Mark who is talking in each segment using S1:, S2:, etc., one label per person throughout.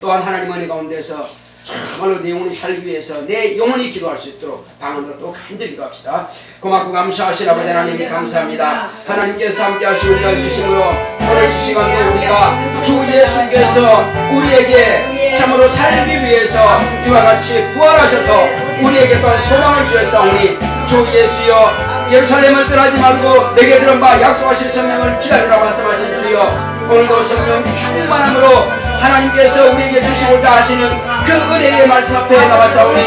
S1: 또한 하나님 은혜 가운데서 정말로 내 영혼이 살기 위해서 내 영혼이 기도할 수 있도록 방언으로 또 간절히 기도합시다. 고맙고 감사하신 아버지 하나님 감사합니다. 하나님께서 함께 하시고 우리가 주심으로 오늘 이 시간도 우리가 주 예수께서 우리에게 참으로 살기 위해서 이와 같이 부활하셔서 우리에게 또한 소망을 주셨사오니 주 예수여 예루살렘을 떠나지 말고 내게 들은 바 약속하신 성령을 기다리라 말씀하신 주여 오늘도 성령 충만함으로 하나님께서 우리에게 주시고자 하시는 그 은혜의 말씀 앞에 나와사오니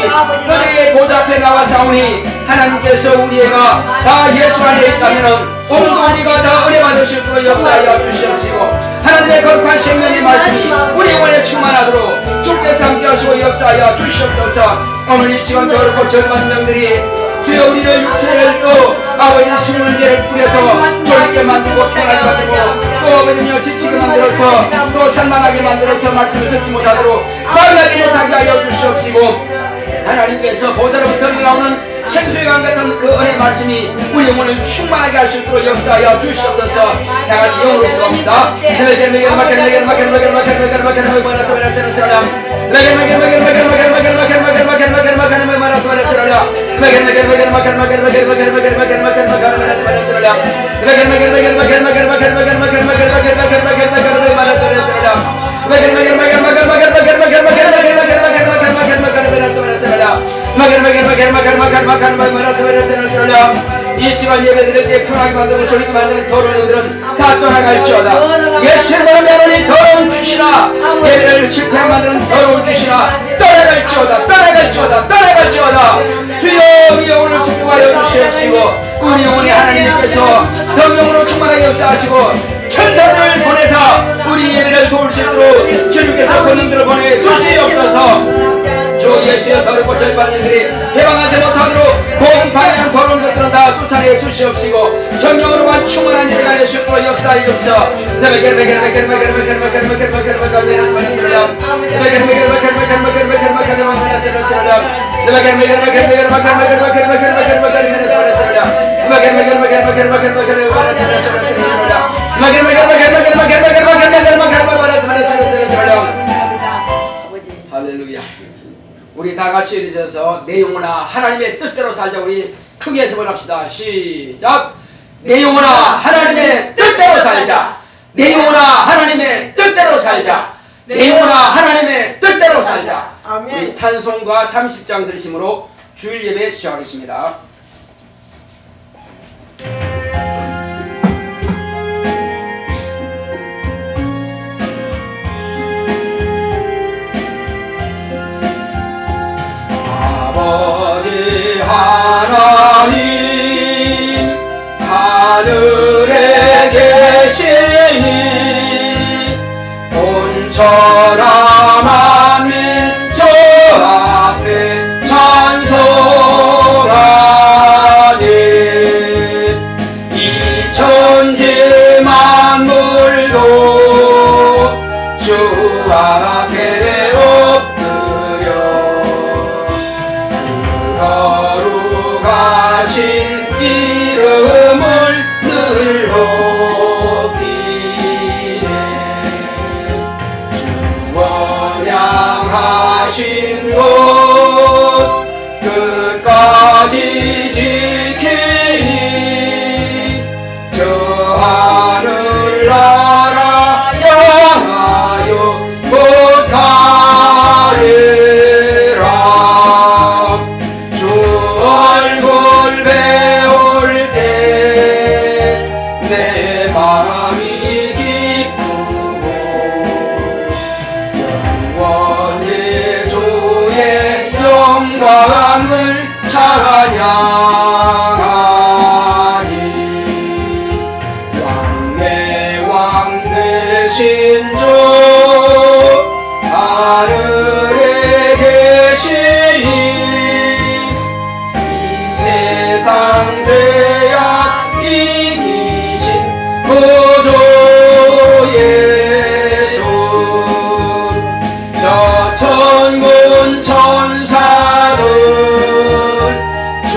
S1: 은혜의 보좌 앞에 나와사오니 하나님께서 우리가 다 예수 안에 있다면 오늘도 우리가 다 은혜 받을 수 있도록 역사하여 주시옵시고 하나님의 거룩한 생명의 말씀이 우리 영혼에 충만하도록 주께서 함께 하시고 역사하여 주시옵소서. 오늘 이 시간 더럽고 절반 명들이 주여 우리를 육체를 또 아버지 신문제를 뿌려서 졸리게 만들고 편하게 만들고 또 아버지여 지치게 만들어서 또 산만하게 만들어서 말씀을 듣지 못하도록 말하지 못하게 하여 주시옵시고 하나님께서 보다로부터 나오는 생수의 강 같은 그 은혜 말씀이 우리 영혼을 충만하게 할 수 있도록 역사하여 주시옵소서. 다같이 영으로 기도합시다. 이 시간 예배드릴 때 편하게 만들고 졸리게 만드는 더러운 영들은 다 떠나갈지어다. 예수님의 명언이 더러운 주시나 예배를 실패하게 만드는 더러운 주시나 떠나갈지어다. 떠나갈지어다. 떠나갈지어다. 주여 우리 영혼을 축복하여 주시옵시고 우리 영혼이 하나님께서 성령으로 충만하게 역사하시고 천사를 보내사 우리 예배를 도울 수 있도록 주님께서 권능들을 보내 주시옵소서. 주 예수의 더럽고 절반년들이 해방하지 못하도록 모든 방향 더러운 것들은 다 쫓아내 주시옵시고 성령으로만 충만한 예배가 될 수 있도록 역사해 주옵소서. 할렐루야. 우리 다 같이 일어서서 내 영혼아 하나님의 뜻대로 살자. 우리 크게 해서 번합시다. 시작. 내 영혼아 하나님의 뜻대로 살자. 내 영혼아 하나님의 뜻대로 살자. 내 영혼아 하나님의 뜻대로 살자.
S2: 아멘.
S1: 우리 찬송가 30장 들으심으로 주일 예배 시작하겠습니다. 아버지 하나님 하늘에 계시니 온천하 만민 저 앞에 찬송하니 이 천지 만물도 주 앞에 엎드려 거룩하신 이름을 늘 높이네. 주 원양하신 곳 끝까지 지키니 저 하늘나라 향하여 못 가리라. 주 얼굴 배울 때 내 마음이 기쁘고 영원히 주의 영광을 찬양하니 왕의 왕 되신 주 하늘에 계시니 이 세상 죄악 이기신 구주 예수 저 천군 천사들 주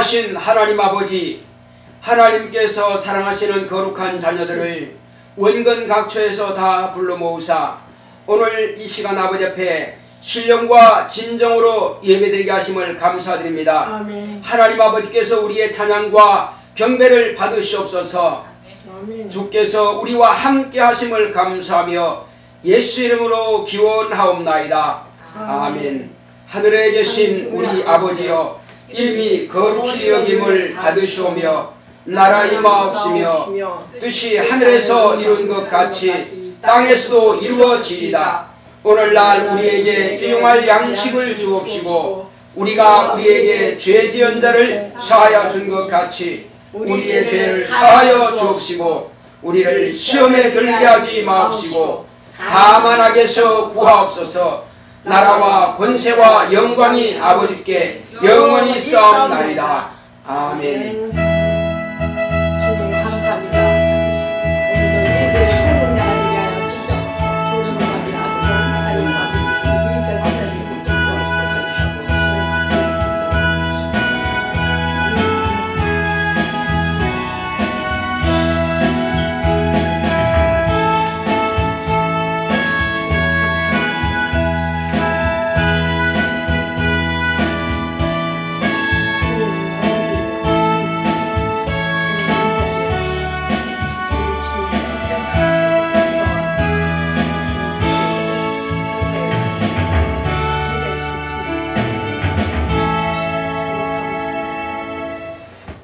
S1: 전능하신 하나님 아버지, 하나님께서 사랑하시는 거룩한 자녀들을 원근 각처에서 다 불러 모으사 오늘 이 시간 아버지 앞에 신령과 진정으로 예배드리게 하심을 감사드립니다.
S2: 아멘.
S1: 하나님 아버지께서 우리의 찬양과 경배를 받으시옵소서.
S2: 아멘.
S1: 주께서 우리와 함께 하심을 감사하며 예수 이름으로 기원하옵나이다. 아멘. 하늘에 계신 우리 아버지여, 이름이 거룩히 여김을 받으시오며 나라 임하옵시며 뜻이 하늘에서 이룬 것 같이 땅에서도 이루어지이다. 오늘날 우리에게 일용할 양식을 주옵시고 우리가 우리에게 죄 지은 자를 사하여 준 것 같이 우리의 죄를 사하여 주옵시고 우리를 시험에 들게 하지 마옵시고 다만 악에서 구하옵소서. 나라와 권세와 영광이 아버지께 영원히 싸움나이다. 아멘.
S2: 주님 감사합니다. 오늘도 예배 수고자가 되게 하여 주셔서 좋은 마음이라 하나님 마음이 일절 마다니
S1: 좀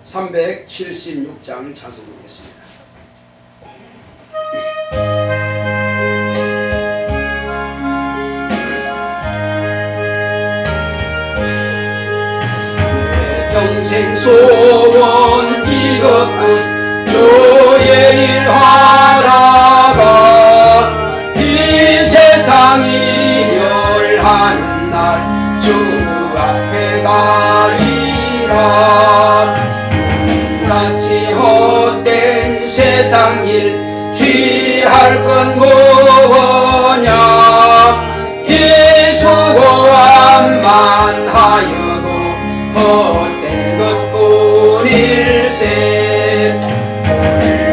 S1: 376장 찬송하겠습니다. 평생 소원 이것뿐 주의 일 하다가 이 세상이 멸하는 날 주 앞에 가리라. 같이 헛된 세상 일 취할 건 뭐냐. 예수 보암만 하여도 헛된 것뿐일세.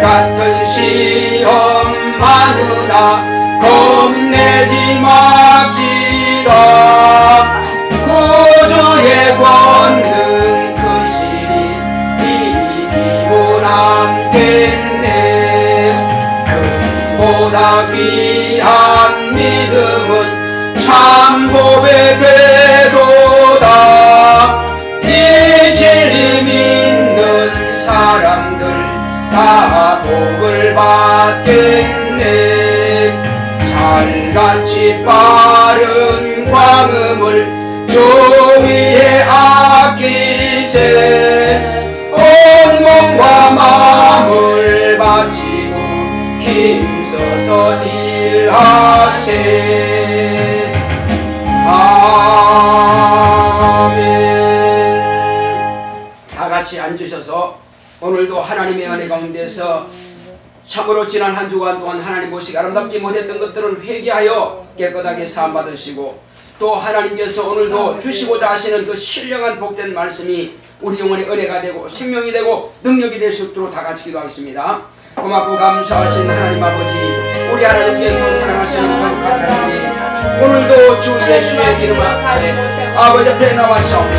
S1: 같은 시험 많으나 겁내지 맙시다. 구주의 권능 크시니 이기고 남겠네. 금보다 귀한 믿음은 참 복의 궤도다. 이 진리 믿는 사람들 다 복을 받겠네. 살같이 빠른 광음을 주 위에 아끼세. 온 몸과 마음을 바치고 힘써서 일하세. 아멘. 다같이 앉으셔서 오늘도 하나님의 은혜 가운데서 참으로 지난 한 주간 동안 하나님 보시기 아름답지 못했던 것들은 회개하여 깨끗하게 사함받으시고 또 하나님께서 오늘도 주시고자 하시는 그 신령한 복된 말씀이 우리 영혼의 은혜가 되고 생명이 되고 능력이 될 수 있도록 다같이 기도하겠습니다. 고맙고 감사하신 하나님 아버지, 우리 하나님께서 사랑하시는 거룩한 자들이 오늘도 주 예수의 이름 앞에 아버지 앞에 나와사오니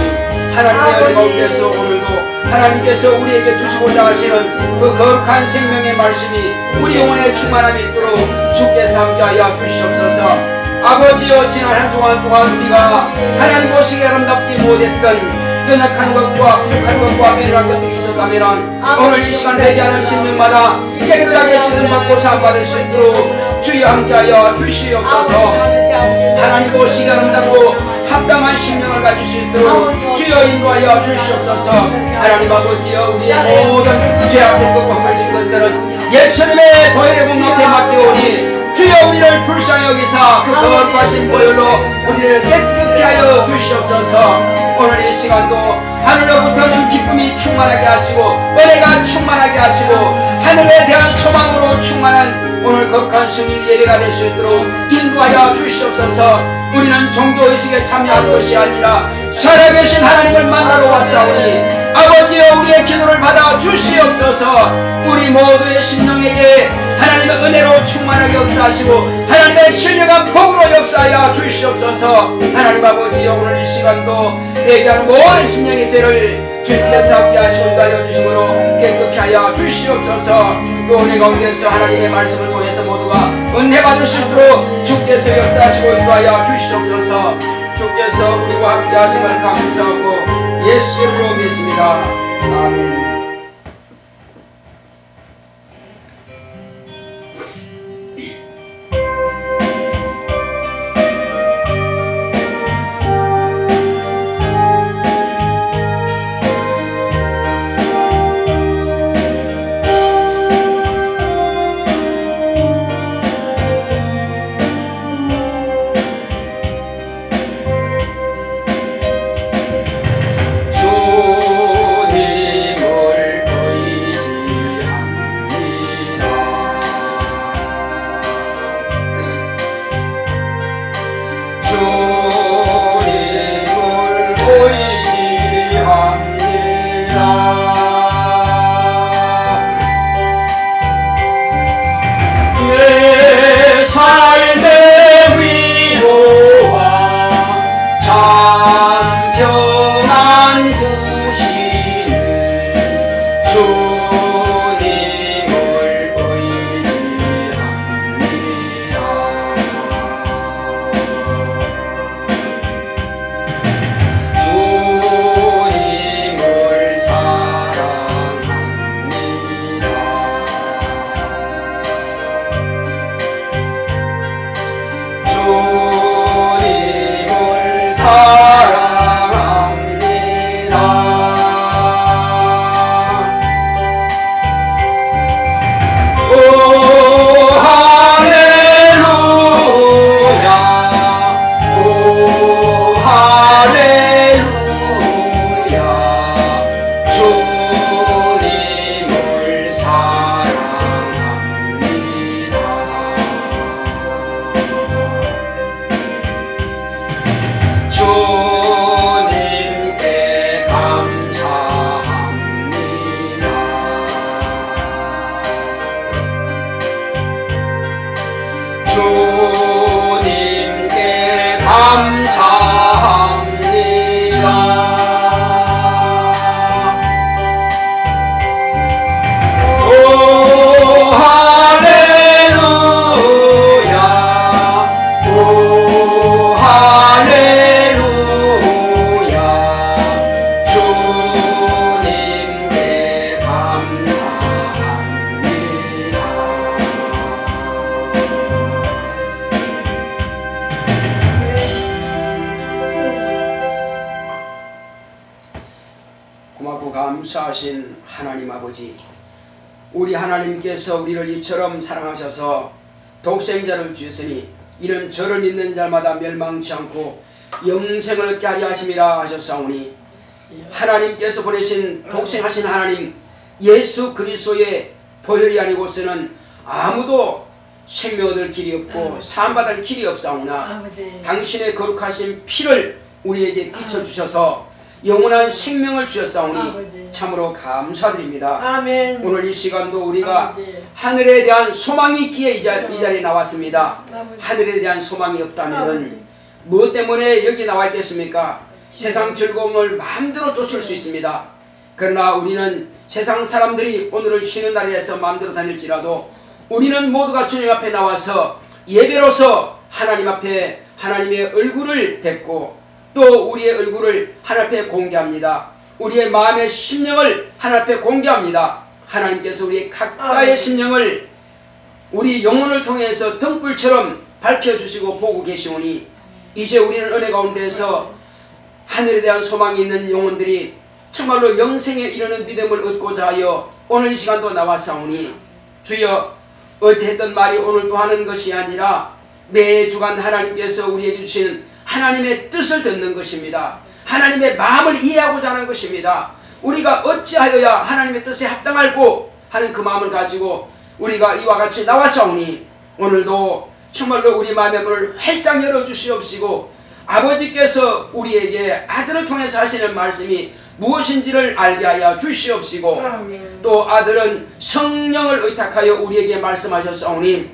S1: 하나님의 은혜 가운데서 오늘도 하나님께서 우리에게 주시고자 하시는 그 거룩한 생명의 말씀이 우리 영혼에 충만함이 있도록 주께서 함께하여 주시옵소서. 아버지여, 지난 한 주간 동안 우리가 하나님 보시기에 아름답지 못했던 연약한 것과 부족한 것과 미련한 것들이 있었다면 오늘 이 시간 회개하는 심령마다 깨끗하게 씻음받고 사함받을 수 있도록 주여 함께하여 주시옵소서. 하나님 보시기에 아름답고 합당한 심령을 가질 수 있도록 주여 인도하여 주시옵소서. 하나님 아버지여, 우리의 모든 죄악된 것과 헐진 것들은 예수님의 보혈의 공 앞에 맡기오니 주여 우리를 불쌍히 여기사 그 거룩하신 보혈로 우리를 깨끗게 하여 주시옵소서. 오늘 이 시간도 하늘로부터는 기쁨이 충만하게 하시고 은혜가 충만하게 하시고 하늘에 대한 소망으로 충만한 오늘 거룩한 수일 예배가 될 수 있도록 인도하여 주시옵소서. 우리는 종교의식에 참여하는 것이 아니라 살아계신 하나님을 만나러 왔사오니 아버지여 우리의 기도를 받아 주시옵소서. 우리 모두의 심령에게 하나님의 은혜로 충만하게 역사하시고 하나님의 신령한 복으로 역사하여 주시옵소서. 하나님 아버지여 오늘 이 시간도 회개하는 모든 심령의 죄를 주께서 함께 하시고 인도하여 주심으로 깨끗게 하여 주시옵소서. 또 은혜 가운데서 하나님의 말씀을 통해서 모두가 은혜 받을 수 있도록 주께서 역사하시고 인도하여 주시옵소서. 주께서 우리와 함께 하심을 감사하고 예수 이름으로 믿습니다. 아멘.
S3: 주님께 감사합니다. 오 할렐루야, 오 할렐루야. 주님께 감사합니다.
S1: 고맙고 감사하신 하나님 아버지, 우리 하나님께서 우리를 이처럼 사랑하셔서 독생자를 주셨으니 이는 저를 믿는 자마다 멸망치 않고 영생을 얻게 하려 하심이라 하셨사오니, 하나님께서 보내신 독생하신 하나님 예수 그리스도의 보혈이 아니고서는 아무도 생명 얻을 길이 없고 사함받을 길이 없사오나, 당신의 거룩하신 피를 우리에게 끼쳐주셔서 영원한 생명을 주셨사오니 참으로 감사드립니다.
S2: 아멘.
S1: 오늘 이 시간도 우리가
S2: 아버지.
S1: 하늘에 대한 소망이 있기에 이 자리에 나왔습니다. 하늘에 대한 소망이 없다면 무엇 때문에 여기 나와 있겠습니까? 세상 즐거움을 마음대로 쫓을 수 있습니다. 그러나 우리는 세상 사람들이 오늘을 쉬는 날에서 마음대로 다닐지라도 우리는 모두가 주님 앞에 나와서 예배로서 하나님 앞에 하나님의 얼굴을 뵙고 또 우리의 얼굴을 하나님 앞에 공개합니다. 우리의 마음의 심령을 하나님 앞에 공개합니다. 하나님께서 우리의 각자의 심령을 우리 영혼을 통해서 등불처럼 밝혀주시고 보고 계시오니, 이제 우리는 은혜 가운데서 하늘에 대한 소망이 있는 영혼들이 정말로 영생에 이르는 믿음을 얻고자 하여 오늘 이 시간도 나왔사오니, 주여 어제 했던 말이 오늘 또 하는 것이 아니라 매 주간 하나님께서 우리에게 주시는 하나님의 뜻을 듣는 것입니다. 하나님의 마음을 이해하고자 하는 것입니다. 우리가 어찌하여야 하나님의 뜻에 합당할고 하는 그 마음을 가지고 우리가 이와 같이 나왔사오니, 오늘도 정말로 우리 마음의 문을 활짝 열어주시옵시고 아버지께서 우리에게 아들을 통해서 하시는 말씀이 무엇인지를 알게 하여 주시옵시고 또 아들은 성령을 의탁하여 우리에게 말씀하셨사오니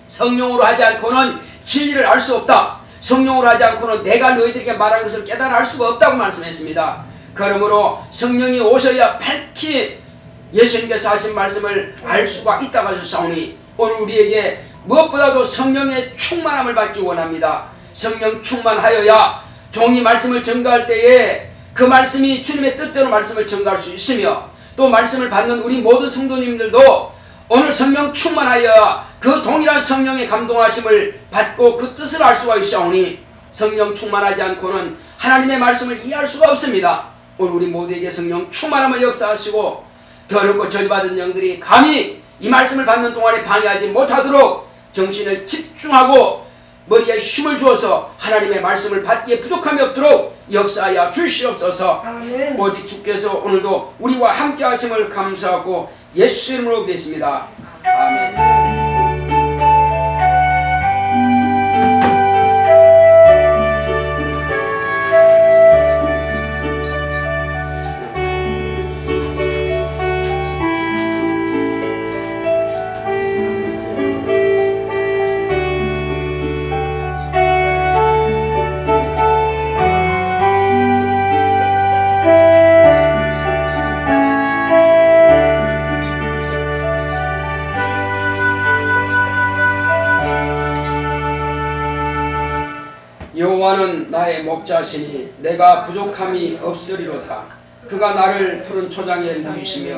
S1: 성령으로 하지 않고는 진리를 알 수 없다. 성령으로 하지 않고는 내가 너희들에게 말한 것을 깨달아 알 수가 없다고 말씀했습니다. 그러므로 성령이 오셔야 밝히 예수님께서 하신 말씀을 알 수가 있다고 하셨사오니 오늘 우리에게 무엇보다도 성령의 충만함을 받기 원합니다. 성령 충만하여야 종이 말씀을 전가할 때에 그 말씀이 주님의 뜻대로 말씀을 전가할 수 있으며 또 말씀을 받는 우리 모든 성도님들도 오늘 성령 충만하여야 그 동일한 성령의 감동하심을 받고 그 뜻을 알 수가 있사오니 성령 충만하지 않고는 하나님의 말씀을 이해할 수가 없습니다. 오늘 우리 모두에게 성령 충만함을 역사하시고 더럽고 저주받은 영들이 감히 이 말씀을 받는 동안에 방해하지 못하도록 정신을 집중하고 머리에 힘을 주어서 하나님의 말씀을 받기에 부족함이 없도록 역사하여 주시옵소서.
S2: 아멘.
S1: 오직 주께서 오늘도 우리와 함께 하심을 감사하고 예수 이름으로 기도했습니다. 아멘. 여호와는 나의 목자시니 내가 부족함이 없으리로다. 그가 나를 푸른 초장에 누이시며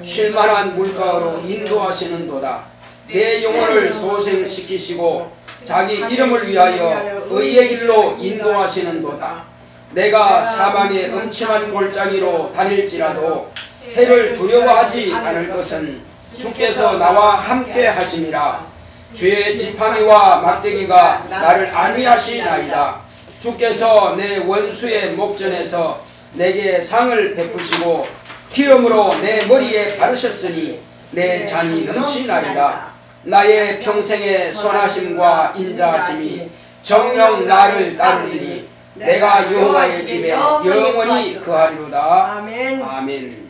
S1: 쉴만한 물가로 인도하시는도다. 내 영혼을 소생시키시고 자기 이름을 위하여 의의 길로 인도하시는도다. 내가 사망의 음침한 골짜기로 다닐지라도 해를 두려워하지 않을 것은 주께서 나와 함께 하심이라. 주의 지팡이와 막대기가 나를 안위하시나이다. 주께서 내 원수의 목전에서 내게 상을 베푸시고 기름으로 내 머리에 바르셨으니 내 잔이 넘치나이다. 나의 평생의 선하심과 인자하심이 정녕 나를 따르리니 내가 여호와의 집에 영원히 거하리로다.
S2: 아멘.
S1: 아멘.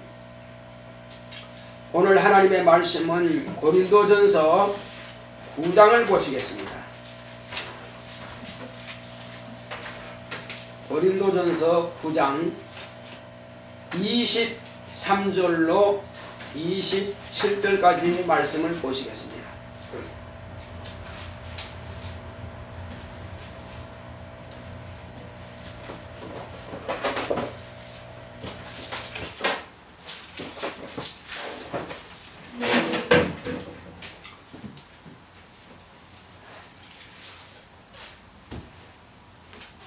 S1: 오늘 하나님의 말씀은 고린도전서 9장을 보시겠습니다. 고린도전서 9장 23절로 27절까지 말씀을 보시겠습니다.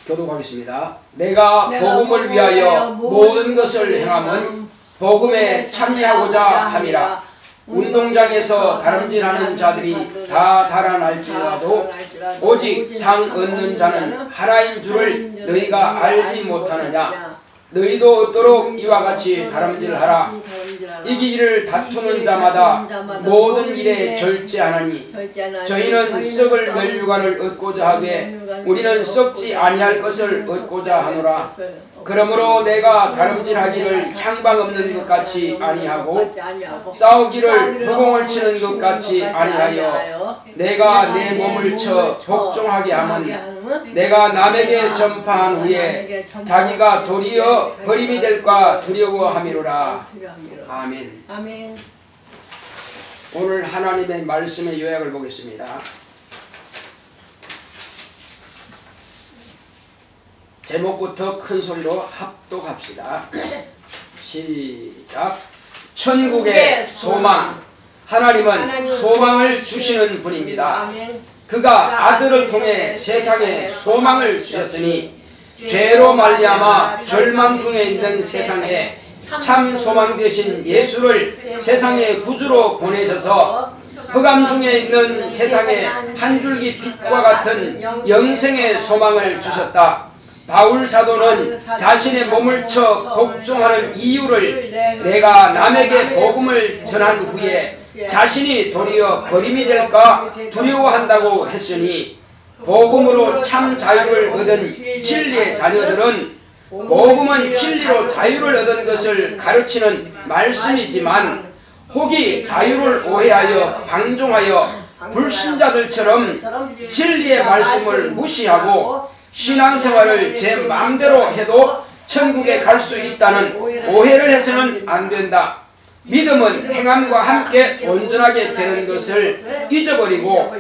S1: 교독하겠습니다. 내가 복음을 위하여 모든 것을 행함은 복음에 참여하고자 함이라. 운동장에서 다름질하는 자들이 다 달아날지라도 오직 상 얻는 자는 하나인 줄을 너희가 알지 못하느냐. 너희도 얻도록 이와 같이 다름질하라. 이기기를 다투는 자마다 모든 일에 절제하나니 저희는 썩을 면류관을 얻고자 하되 우리는 썩지 아니할 것을 얻고자 하노라. 그러므로 내가 다름질하기를 향방 없는 것 같이 아니하고 싸우기를 허공을 치는 것 같이 아니하여 내가 내 몸을 쳐 복종하게 하면 내가 남에게 전파한 후에 자기가 도리어 버림이 될까 두려워함이로라. 아멘.
S2: 아멘.
S1: 오늘 하나님의 말씀의 요약을 보겠습니다. 제목부터 큰 소리로 합독합시다. 시작. 천국의 소망. 하나님은 소망을 주시는 분입니다. 그가 아들을 통해 세상에 소망을 주셨으니 죄로 말미암아 절망 중에 있는 세상에 참 소망 되신 예수를 세상의 구주로 보내셔서 흑암 중에 있는 세상에 한 줄기 빛과 같은 영생의 소망을 주셨다. 바울 사도는 자신의 몸을 쳐 복종하는 이유를 내가 남에게 복음을 전한 후에 자신이 도리어 버림이 될까 두려워한다고 했으니 복음으로 참 자유를 얻은 진리의 자녀들은 복음은 진리로 자유를 얻은 것을 가르치는 말씀이지만 혹이 자유를 오해하여 방종하여 불신자들처럼 진리의 말씀을 무시하고 신앙생활을 제 마음대로 해도 천국에 갈 수 있다는 오해를 해서는 안 된다. 믿음은 행함과 함께 온전하게 되는 것을 잊어버리고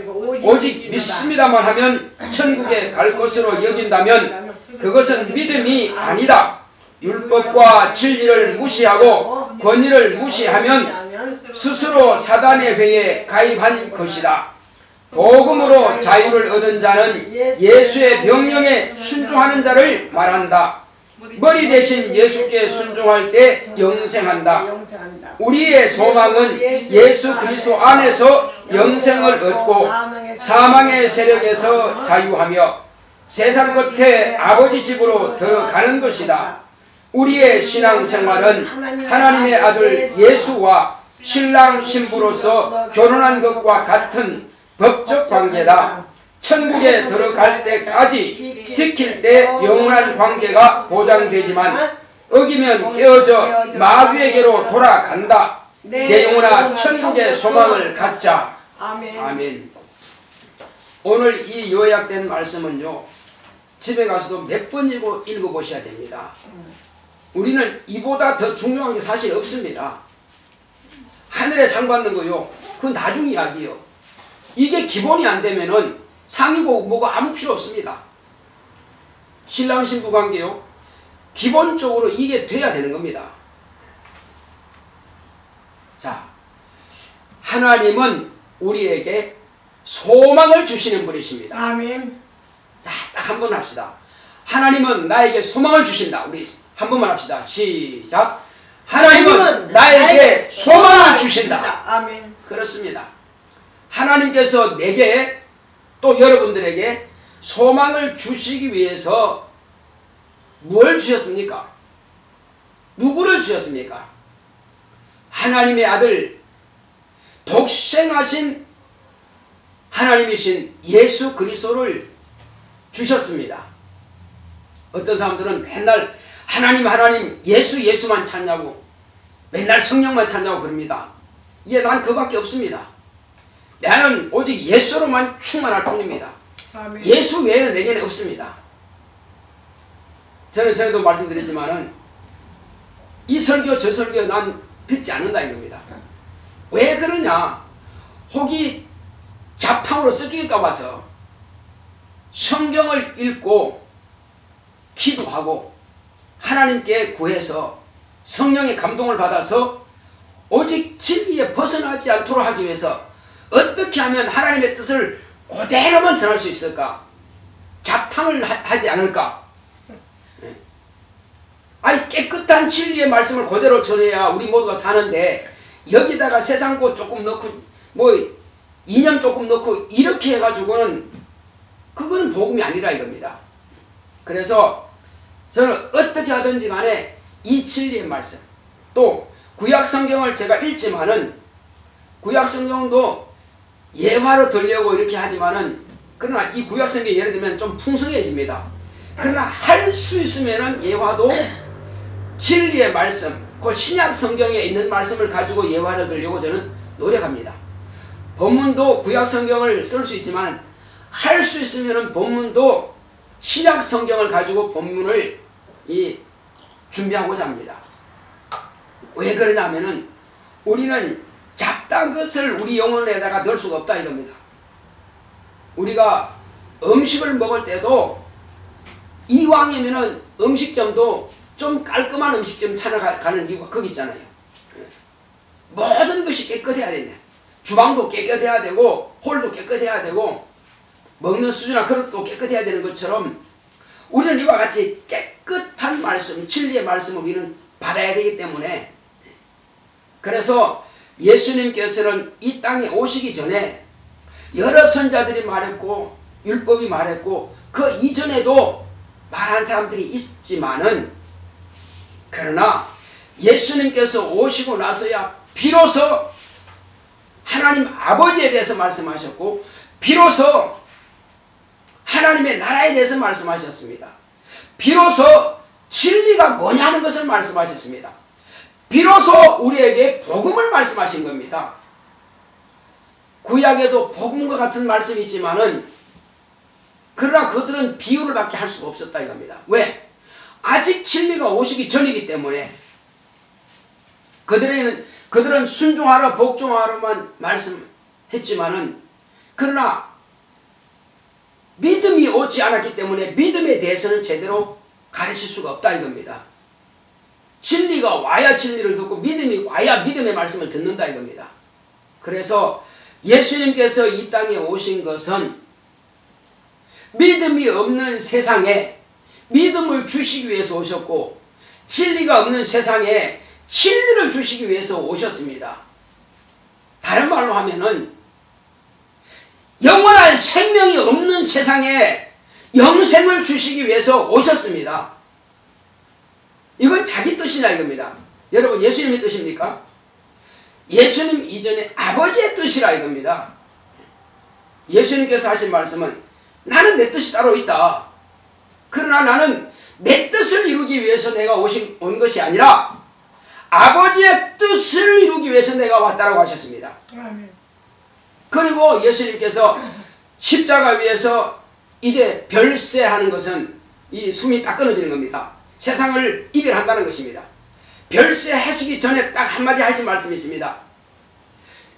S1: 오직 믿습니다만 하면 천국에 갈 것으로 여긴다면 그것은 믿음이 아니다. 율법과 진리를 무시하고 권위를 무시하면 스스로 사단의 회에 가입한 것이다. 복음으로 자유를 얻은 자는 예수의 명령에 순종하는 자를 말한다. 머리 대신 예수께 순종할 때 영생한다. 우리의 소망은 예수 그리스도 안에서 영생을 얻고 사망의 세력에서 자유하며 세상 끝에 아버지 집으로 들어가는 것이다. 우리의 신앙생활은 하나님의 아들 예수와 신랑 신부로서 결혼한 것과 같은 법적 관계다. 천국에 들어갈 때까지 지킬 때 영원한 관계가 보장되지만 어기면 깨어져 마귀에게로 돌아간다. 내 영혼아 천국의 소망을 갖자. 아멘. 오늘 이 요약된 말씀은요, 집에 가서도 몇 번 읽어보셔야 됩니다. 우리는 이보다 더 중요한 게 사실 없습니다. 하늘에 상 받는 거요, 그건 나중 이야기요. 이게 기본이 안 되면은 상이고 뭐가 아무 필요 없습니다. 신랑 신부 관계요, 기본적으로 이게 돼야 되는 겁니다. 자, 하나님은 우리에게 소망을 주시는 분이십니다.
S2: 아멘.
S1: 자, 딱 한 번 합시다. 하나님은 나에게 소망을 주신다. 우리 한 번만 합시다. 시작. 하나님은 나에게 소망을 주신다.
S2: 아멘.
S1: 그렇습니다. 하나님께서 내게 또 여러분들에게 소망을 주시기 위해서 뭘 주셨습니까? 누구를 주셨습니까? 하나님의 아들, 독생하신 하나님이신 예수 그리스도를 주셨습니다. 어떤 사람들은 맨날 하나님 하나님 예수만 찾냐고, 맨날 성령만 찾냐고 그럽니다. 이게 난 그밖에 없습니다. 나는 오직 예수로만 충만할 뿐입니다.
S2: 아멘.
S1: 예수 외에는 내게는 없습니다. 저는 전에도 말씀드렸지만은 이 설교 저 설교 난 듣지 않는다 이겁니다. 왜 그러냐? 혹이 자탕으로 섞일까 봐서 성경을 읽고 기도하고 하나님께 구해서 성령의 감동을 받아서 오직 진리에 벗어나지 않도록 하기 위해서 어떻게 하면 하나님의 뜻을 그대로만 전할 수 있을까? 자탕을 하지 않을까? 아니, 깨끗한 진리의 말씀을 그대로 전해야 우리 모두가 사는데 여기다가 세상 것 조금 넣고 뭐 이념 조금 넣고 이렇게 해가지고는 그거는 복음이 아니라 이겁니다. 그래서 저는 어떻게 하든지 간에 이 진리의 말씀, 또 구약 성경을 제가 읽지만은 구약 성경도 예화로 들려고 이렇게 하지만은, 그러나 이 구약 성경이 예를 들면 좀 풍성해집니다. 그러나 할 수 있으면은 예화도 진리의 말씀, 그 신약 성경에 있는 말씀을 가지고 예화를 들려고 저는 노력합니다. 본문도 구약 성경을 쓸 수 있지만 할 수 있으면은 본문도 신약 성경을 가지고 본문을 준비하고자 합니다. 왜 그러냐면은 우리는 잡다한 것을 우리 영혼에다가 넣을 수가 없다 이겁니다. 우리가 음식을 먹을 때도 이왕이면은 음식점도 좀 깔끔한 음식점 찾아가는 이유가 거기 있잖아요. 모든 것이 깨끗해야 된다. 주방도 깨끗해야 되고 홀도 깨끗해야 되고 먹는 수저나 그릇도 깨끗해야 되는 것처럼 우리는 이와 같이 깨끗한 말씀, 진리의 말씀을 우리는 받아야 되기 때문에, 그래서 예수님께서는 이 땅에 오시기 전에 여러 선자들이 말했고 율법이 말했고 그 이전에도 말한 사람들이 있지만은, 그러나 예수님께서 오시고 나서야 비로소 하나님 아버지에 대해서 말씀하셨고 비로소 하나님의 나라에 대해서 말씀하셨습니다. 비로소 진리가 뭐냐 하는 것을 말씀하셨습니다. 비로소 우리에게 복음을 말씀하신 겁니다. 구약에도 복음과 같은 말씀이 있지만은 그러나 그들은 비유를 밖에 할 수가 없었다 이겁니다. 왜? 아직 진리가 오시기 전이기 때문에 그들은 순종하라 복종하라만 말씀했지만은 그러나 믿음이 오지 않았기 때문에 믿음에 대해서는 제대로 가르칠 수가 없다 이겁니다. 진리가 와야 진리를 듣고 믿음이 와야 믿음의 말씀을 듣는다 이겁니다. 그래서 예수님께서 이 땅에 오신 것은 믿음이 없는 세상에 믿음을 주시기 위해서 오셨고 진리가 없는 세상에 진리를 주시기 위해서 오셨습니다. 다른 말로 하면은 영원한 생명이 없는 세상에 영생을 주시기 위해서 오셨습니다. 이건 자기 뜻이냐 이겁니다. 여러분 예수님의 뜻입니까? 예수님 이전에 아버지의 뜻이라 이겁니다. 예수님께서 하신 말씀은 나는 내 뜻이 따로 있다. 그러나 나는 내 뜻을 이루기 위해서 내가 온 것이 아니라 아버지의 뜻을 이루기 위해서 내가 왔다라고 하셨습니다. 그리고 예수님께서 십자가 위에서 이제 별세하는 것은 이 숨이 딱 끊어지는 겁니다. 세상을 이별한다는 것입니다. 별세하시기 전에 딱 한마디 하신 말씀이 있습니다.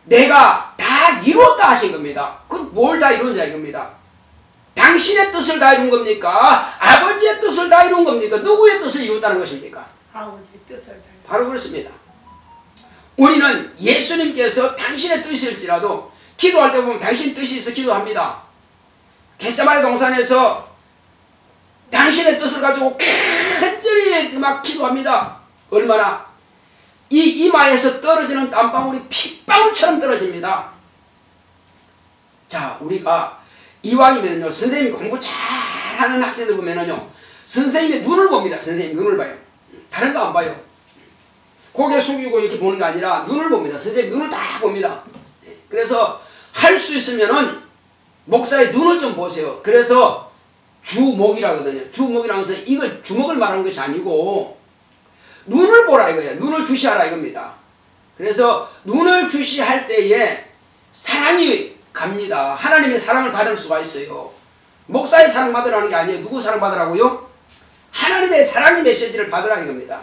S1: 내가 다 이루었다 하신 겁니다. 그럼 뭘 다 이루었냐 이겁니다. 당신의 뜻을 다 이룬 겁니까? 아버지의 뜻을 다 이룬 겁니까? 누구의 뜻을 이뤘다는 것입니까?
S2: 아버지의 뜻을 다.
S1: 바로 그렇습니다. 우리는 예수님께서 당신의 뜻일지라도 기도할 때 보면 당신 뜻이 있어 기도합니다. 겟세마네 동산에서 당신의 뜻을 가지고 간절히 막 기도합니다. 얼마나? 이 이마에서 떨어지는 땀방울이 핏방울처럼 떨어집니다. 자, 우리가 이왕이면요, 선생님이 공부 잘하는 학생들 보면은요, 선생님의 눈을 봅니다. 선생님 눈을 봐요. 다른 거 안 봐요. 고개 숙이고 이렇게 보는 게 아니라 눈을 봅니다. 선생님 눈을 다 봅니다. 그래서 할 수 있으면은 목사의 눈을 좀 보세요. 그래서 주목이라거든요. 주목이라는 것은 이걸 주목을 말하는 것이 아니고 눈을 보라 이거예요. 눈을 주시하라 이겁니다. 그래서 눈을 주시할 때에 사랑이 갑니다. 하나님의 사랑을 받을 수가 있어요. 목사의 사랑 받으라는 게 아니에요. 누구 사랑 받으라고요? 하나님의 사랑의 메시지를 받으라는 겁니다.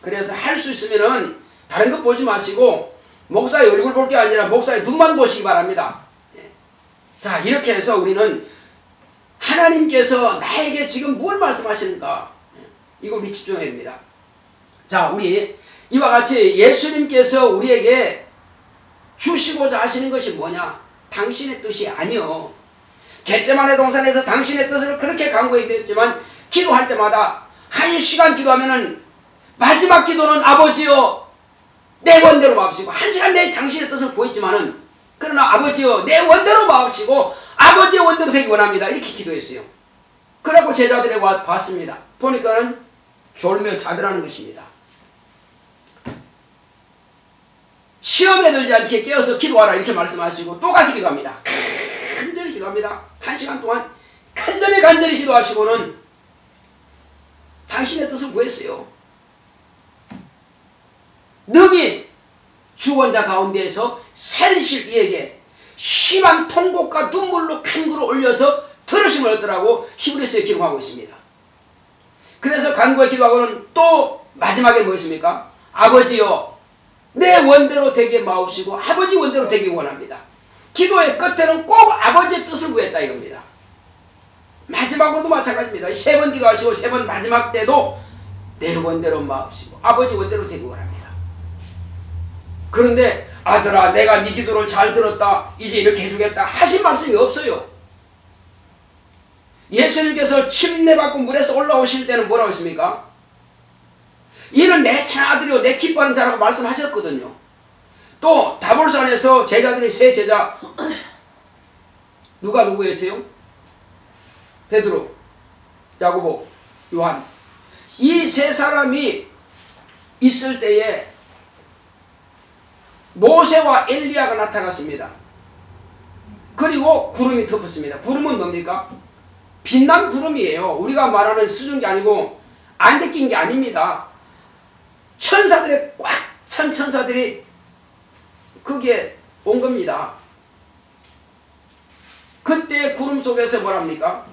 S1: 그래서 할 수 있으면은 다른 것 보지 마시고 목사의 얼굴 볼 게 아니라 목사의 눈만 보시기 바랍니다. 자, 이렇게 해서 우리는 하나님께서 나에게 지금 뭘 말씀하시는가 이거 우리 집중해야 됩니다. 자, 우리 이와 같이 예수님께서 우리에게 주시고자 하시는 것이 뭐냐? 당신의 뜻이 아니요. 겟세마네 동산에서 당신의 뜻을 그렇게 간구했지만 기도할 때마다 1시간 기도하면은 마지막 기도는 아버지여 내 원대로 마옵시고 1시간 내에 당신의 뜻을 구했지만은 그러나 아버지여 내 원대로 마옵시고 아버지의 원대로 되기 원합니다. 이렇게 기도했어요. 그러고 제자들에게 봤습니다. 보니까는 졸며 자더라는 것입니다. 시험에 들지 않게 깨어서 기도하라 이렇게 말씀하시고 또 가서 기도합니다. 간절히 기도합니다. 1시간 동안 간절히 기도하시고는 당신의 뜻을 구했어요. 능히 주원자 가운데에서 살리실 이에게 심한 통곡과 눈물로 간구를 올려서 들으심을 얻더라고 히브리서에 기록하고 있습니다. 그래서 간구에 기도하고는 또 마지막에 뭐 있습니까? 아버지여 내 원대로 되게 마옵시고 아버지 원대로 되기 원합니다. 기도의 끝에는 꼭 아버지의 뜻을 구했다 이겁니다. 마지막으로도 마찬가지입니다. 3번 기도하시고 3번 마지막 때도 내 원대로 마옵시고 아버지 원대로 되기 원합니다. 그런데 아들아 내가 네 기도를 잘 들었다 이제 이렇게 해주겠다 하신 말씀이 없어요. 예수님께서 침례받고 물에서 올라오실 때는 뭐라고 했습니까? 이는 내 사랑아들이요 내 기뻐하는 자라고 말씀하셨거든요. 또 다볼산에서 제자들이 세 제자 누가 누구였어요? 베드로, 야고보, 요한 이 세 사람이 있을 때에 모세와 엘리야가 나타났습니다. 그리고 구름이 덮었습니다. 구름은 뭡니까? 빛난 구름이에요. 우리가 말하는 수증기 아니고 안 느낀 게 아닙니다. 천사들의 꽉 찬 천사들이 거기에 온 겁니다. 그때 구름 속에서 뭐랍니까?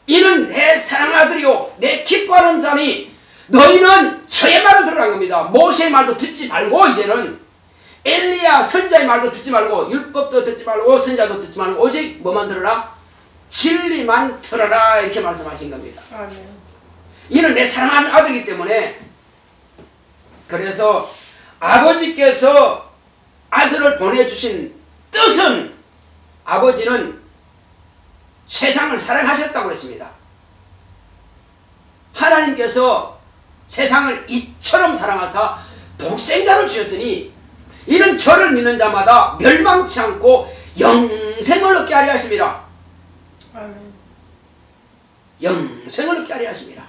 S1: 이는 내 사랑하는 아들이요 내 기뻐하는 자니 너희는 저의 말을 들으라는 겁니다. 모세의 말도 듣지 말고 이제는 엘리야 선지자의 말도 듣지 말고 율법도 듣지 말고 선지자도 듣지 말고 오직 뭐만 들으라? 진리만 들어라 이렇게 말씀하신 겁니다.
S2: 아멘.
S1: 이는 내 사랑하는 아들이기 때문에 그래서 아버지께서 아들을 보내주신 뜻은 아버지는 세상을 사랑하셨다고 그랬습니다. 하나님께서 세상을 이처럼 사랑하사 독생자를 주셨으니 이는 저를 믿는 자마다 멸망치 않고 영생을 얻게 하려 하십니다.
S2: 아멘.
S1: 영생을 얻게 하려 하십니다.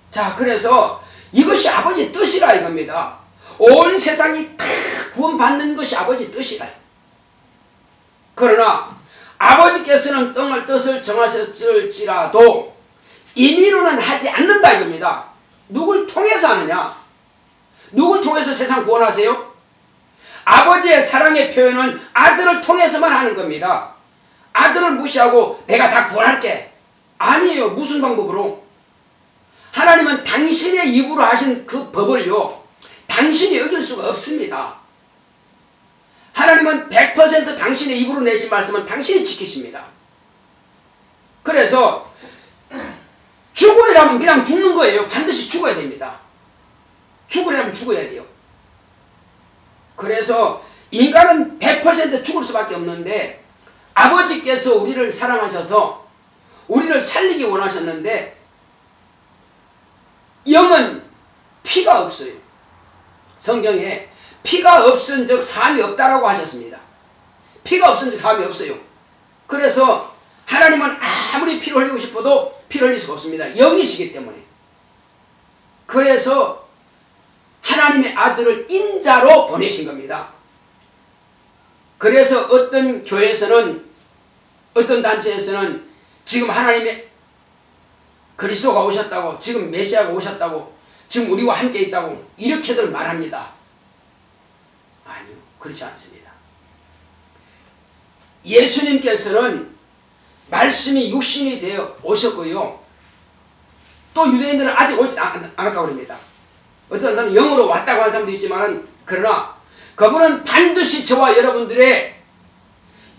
S1: 자, 그래서 이것이 아버지의 뜻이라 이겁니다. 온 세상이 다 구원받는 것이 아버지의 뜻이라. 그러나 아버지께서는 땅을 뜻을 정하셨을지라도 임의로는 하지 않는다 이겁니다. 누굴 통해서 하느냐? 누굴 통해서 세상 구원하세요? 아버지의 사랑의 표현은 아들을 통해서만 하는 겁니다. 아들을 무시하고 내가 다 구원할게. 아니에요. 무슨 방법으로? 하나님은 당신의 입으로 하신 그 법을요 당신이 어길 수가 없습니다. 하나님은 100% 당신의 입으로 내신 말씀은 당신이 지키십니다. 그래서 죽으리라면 그냥 죽는 거예요. 반드시 죽어야 됩니다. 죽으리라면 죽어야 돼요. 그래서 인간은 100% 죽을 수밖에 없는데 아버지께서 우리를 사랑하셔서 우리를 살리기 원하셨는데 영은 피가 없어요. 성경에 피가 없은 즉 사함이 없다라고 하셨습니다. 피가 없은 즉 사함이 없어요. 그래서 하나님은 아무리 피를 흘리고 싶어도 피를 흘릴 수가 없습니다. 영이시기 때문에. 그래서 하나님의 아들을 인자로 보내신 겁니다. 그래서 어떤 교회에서는 어떤 단체에서는 지금 하나님의 그리스도가 오셨다고 지금 메시아가 오셨다고 지금 우리와 함께 있다고 이렇게들 말합니다. 아니요. 그렇지 않습니다. 예수님께서는 말씀이 육신이 되어 오셨고요. 또 유대인들은 아직 오지 않았다고 합니다. 어떤 사람은 영으로 왔다고 하는 사람도 있지만 그러나 그분은 반드시 저와 여러분들의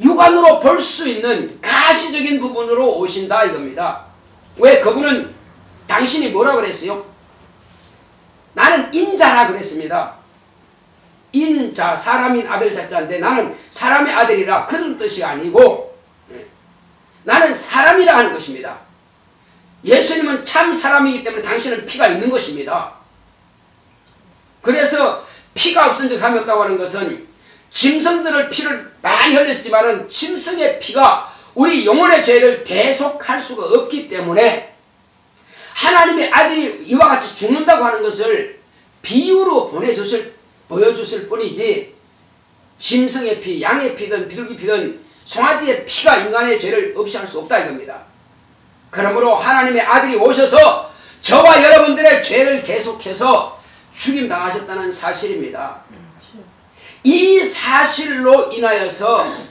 S1: 육안으로 볼 수 있는 가시적인 부분으로 오신다 이겁니다. 왜? 그분은 당신이 뭐라 그랬어요? 나는 인자라 그랬습니다. 인자, 사람인 아들 자자인데 나는 사람의 아들이라 그런 뜻이 아니고 나는 사람이라 하는 것입니다. 예수님은 참 사람이기 때문에 당신은 피가 있는 것입니다. 그래서 피가 없은 즉 사함이 없다고 하는 것은 짐승들을 피를 많이 흘렸지만은 짐승의 피가 우리 영혼의 죄를 대속할 수가 없기 때문에 하나님의 아들이 이와 같이 죽는다고 하는 것을 비유로 보여줬을 뿐이지 짐승의 피, 양의 피든 비둘기 피든 송아지의 피가 인간의 죄를 없이 할 수 없다 이겁니다. 그러므로 하나님의 아들이 오셔서 저와 여러분들의 죄를 계속해서 죽임당하셨다는 사실입니다. 이 사실로 인하여서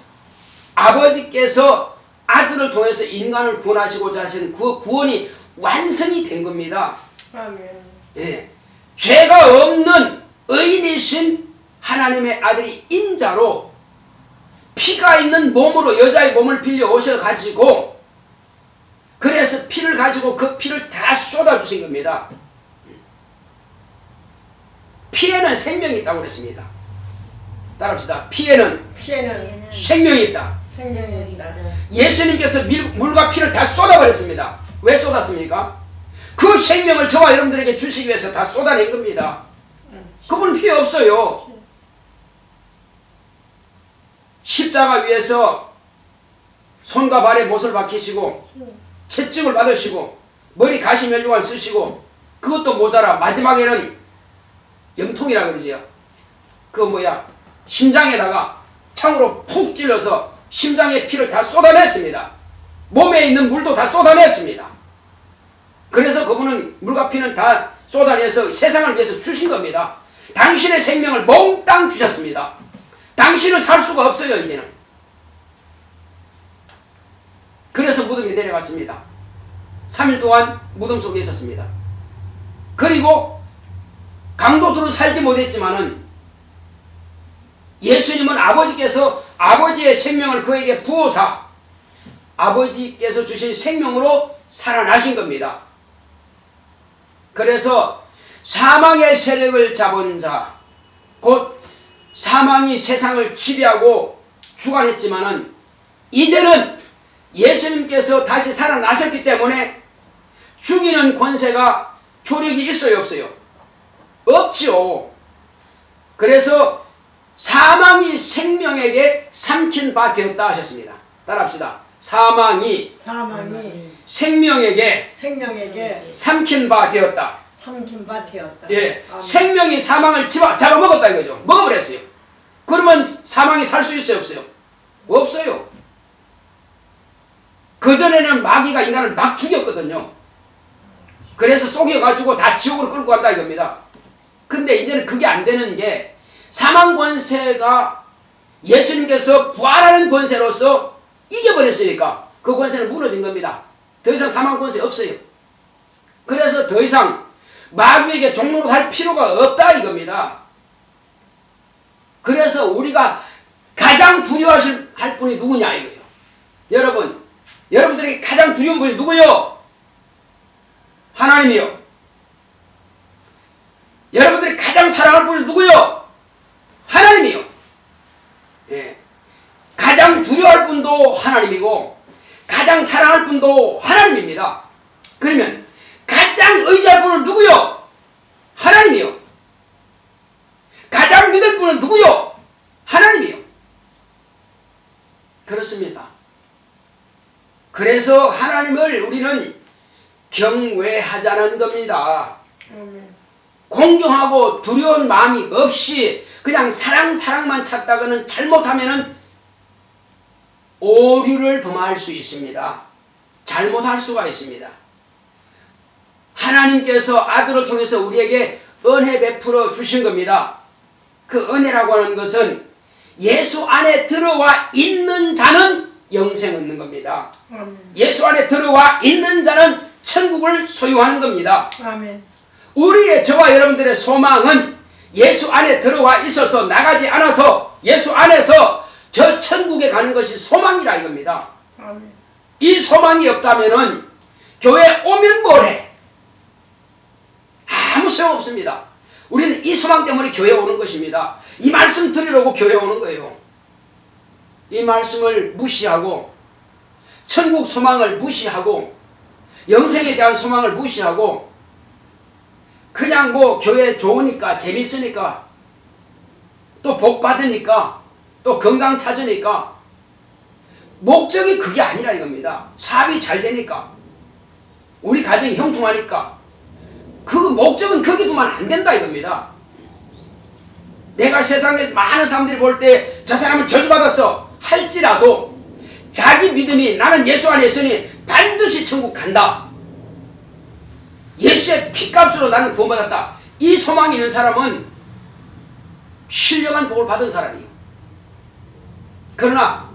S1: 아버지께서 아들을 통해서 인간을 구원하시고자 하신 그 구원이 완성이 된 겁니다.
S2: 아멘.
S1: 예. 죄가 없는 의인이신 하나님의 아들이 인자로 피가 있는 몸으로 여자의 몸을 빌려 오셔가지고 그래서 피를 가지고 그 피를 다 쏟아주신 겁니다. 피에는 생명이 있다고 그랬습니다. 따라합시다. 피에는 생명이 있다.
S2: 생명이 있다.
S1: 예수님께서 물과 피를 다 쏟아버렸습니다. 왜 쏟았습니까? 그 생명을 저와 여러분들에게 주시기 위해서 다 쏟아낸 겁니다. 그분은 필요 없어요. 십자가 위에서 손과 발에 못을 박히시고 채찍을 받으시고 머리 가시 멸류관 쓰시고 그것도 모자라 마지막에는 영통이라 그러지요. 그거 뭐야? 심장에다가 창으로 푹 찔러서 심장의 피를 다 쏟아냈습니다. 몸에 있는 물도 다 쏟아냈습니다. 그래서 그분은 물과 피는 다 쏟아내서 세상을 위해서 주신 겁니다. 당신의 생명을 몽땅 주셨습니다. 당신은 살 수가 없어요, 이제는. 그래서 무덤에 내려갔습니다. 3일 동안 무덤 속에 있었습니다. 그리고 강도들은 살지 못했지만은 예수님은 아버지께서 아버지의 생명을 그에게 부어사 아버지께서 주신 생명으로 살아나신 겁니다. 그래서 사망의 세력을 잡은 자, 곧 사망이 세상을 지배하고 주관했지만은 이제는 예수님께서 다시 살아나셨기 때문에 죽이는 권세가 효력이 있어요, 없어요? 없지요. 그래서 사망이 생명에게 삼킨 바 되었다 하셨습니다. 따라합시다. 사망이 생명에게 삼킨 바 되었다.
S2: 삼킨 바 되었다.
S1: 예, 생명이 사망을 잡아먹었다 이거죠. 먹어버렸어요. 그러면 사망이 살 수 있어요, 없어요? 없어요. 그전에는 마귀가 인간을 막 죽였거든요. 그래서 속여가지고 다 지옥으로 끌고 간다 이겁니다. 근데 이제는 그게 안 되는 게 사망 권세가 예수님께서 부활하는 권세로서 이겨버렸으니까 그 권세는 무너진 겁니다. 더 이상 사망 권세 없어요. 그래서 더 이상 마귀에게 종로를 할 필요가 없다 이겁니다. 그래서 우리가 가장 두려워할 분이 누구냐 이거예요. 여러분들에게 가장 두려운 분이 누구요? 하나님이요. 여러분들이 가장 사랑할 분이 누구요? 하나님이요. 예. 가장 두려워할 분도 하나님이고 가장 사랑할 분도 하나님입니다. 그러면 가장 의지할 분은 누구요? 하나님이요. 가장 믿을 분은 누구요? 하나님이요. 그렇습니다. 그래서 하나님을 우리는 경외하자는 겁니다. 공경하고 두려운 마음이 없이 그냥 사랑만 찾다가는 잘못하면은 오류를 범할 수 있습니다. 잘못할 수가 있습니다. 하나님께서 아들을 통해서 우리에게 은혜 베풀어 주신 겁니다. 그 은혜라고 하는 것은 예수 안에 들어와 있는 자는 영생 얻는 겁니다. 예수 안에 들어와 있는 자는 천국을 소유하는 겁니다.
S2: 아멘.
S1: 우리의 저와 여러분들의 소망은 예수 안에 들어와 있어서 나가지 않아서 예수 안에서 저 천국에 가는 것이 소망이라 이겁니다.
S2: 아멘.
S1: 이 소망이 없다면은 교회 오면 뭐래? 아무 소용없습니다. 우리는 이 소망 때문에 교회 오는 것입니다. 이 말씀 들으려고 교회 오는 거예요. 이 말씀을 무시하고 천국 소망을 무시하고 영생에 대한 소망을 무시하고 그냥 뭐 교회 좋으니까 재밌으니까 또 복 받으니까 또 건강 찾으니까 목적이 그게 아니라 이겁니다. 사업이 잘 되니까 우리 가정이 형통하니까 그 목적은 거기 두면 안 된다 이겁니다. 내가 세상에서 많은 사람들이 볼 때 저 사람은 저주받았어 할지라도 자기 믿음이 나는 예수 안에 있으니 반드시 천국 간다. 예수의 피값으로 나는 구원받았다. 이 소망이 있는 사람은 신령한 복을 받은 사람이에요. 그러나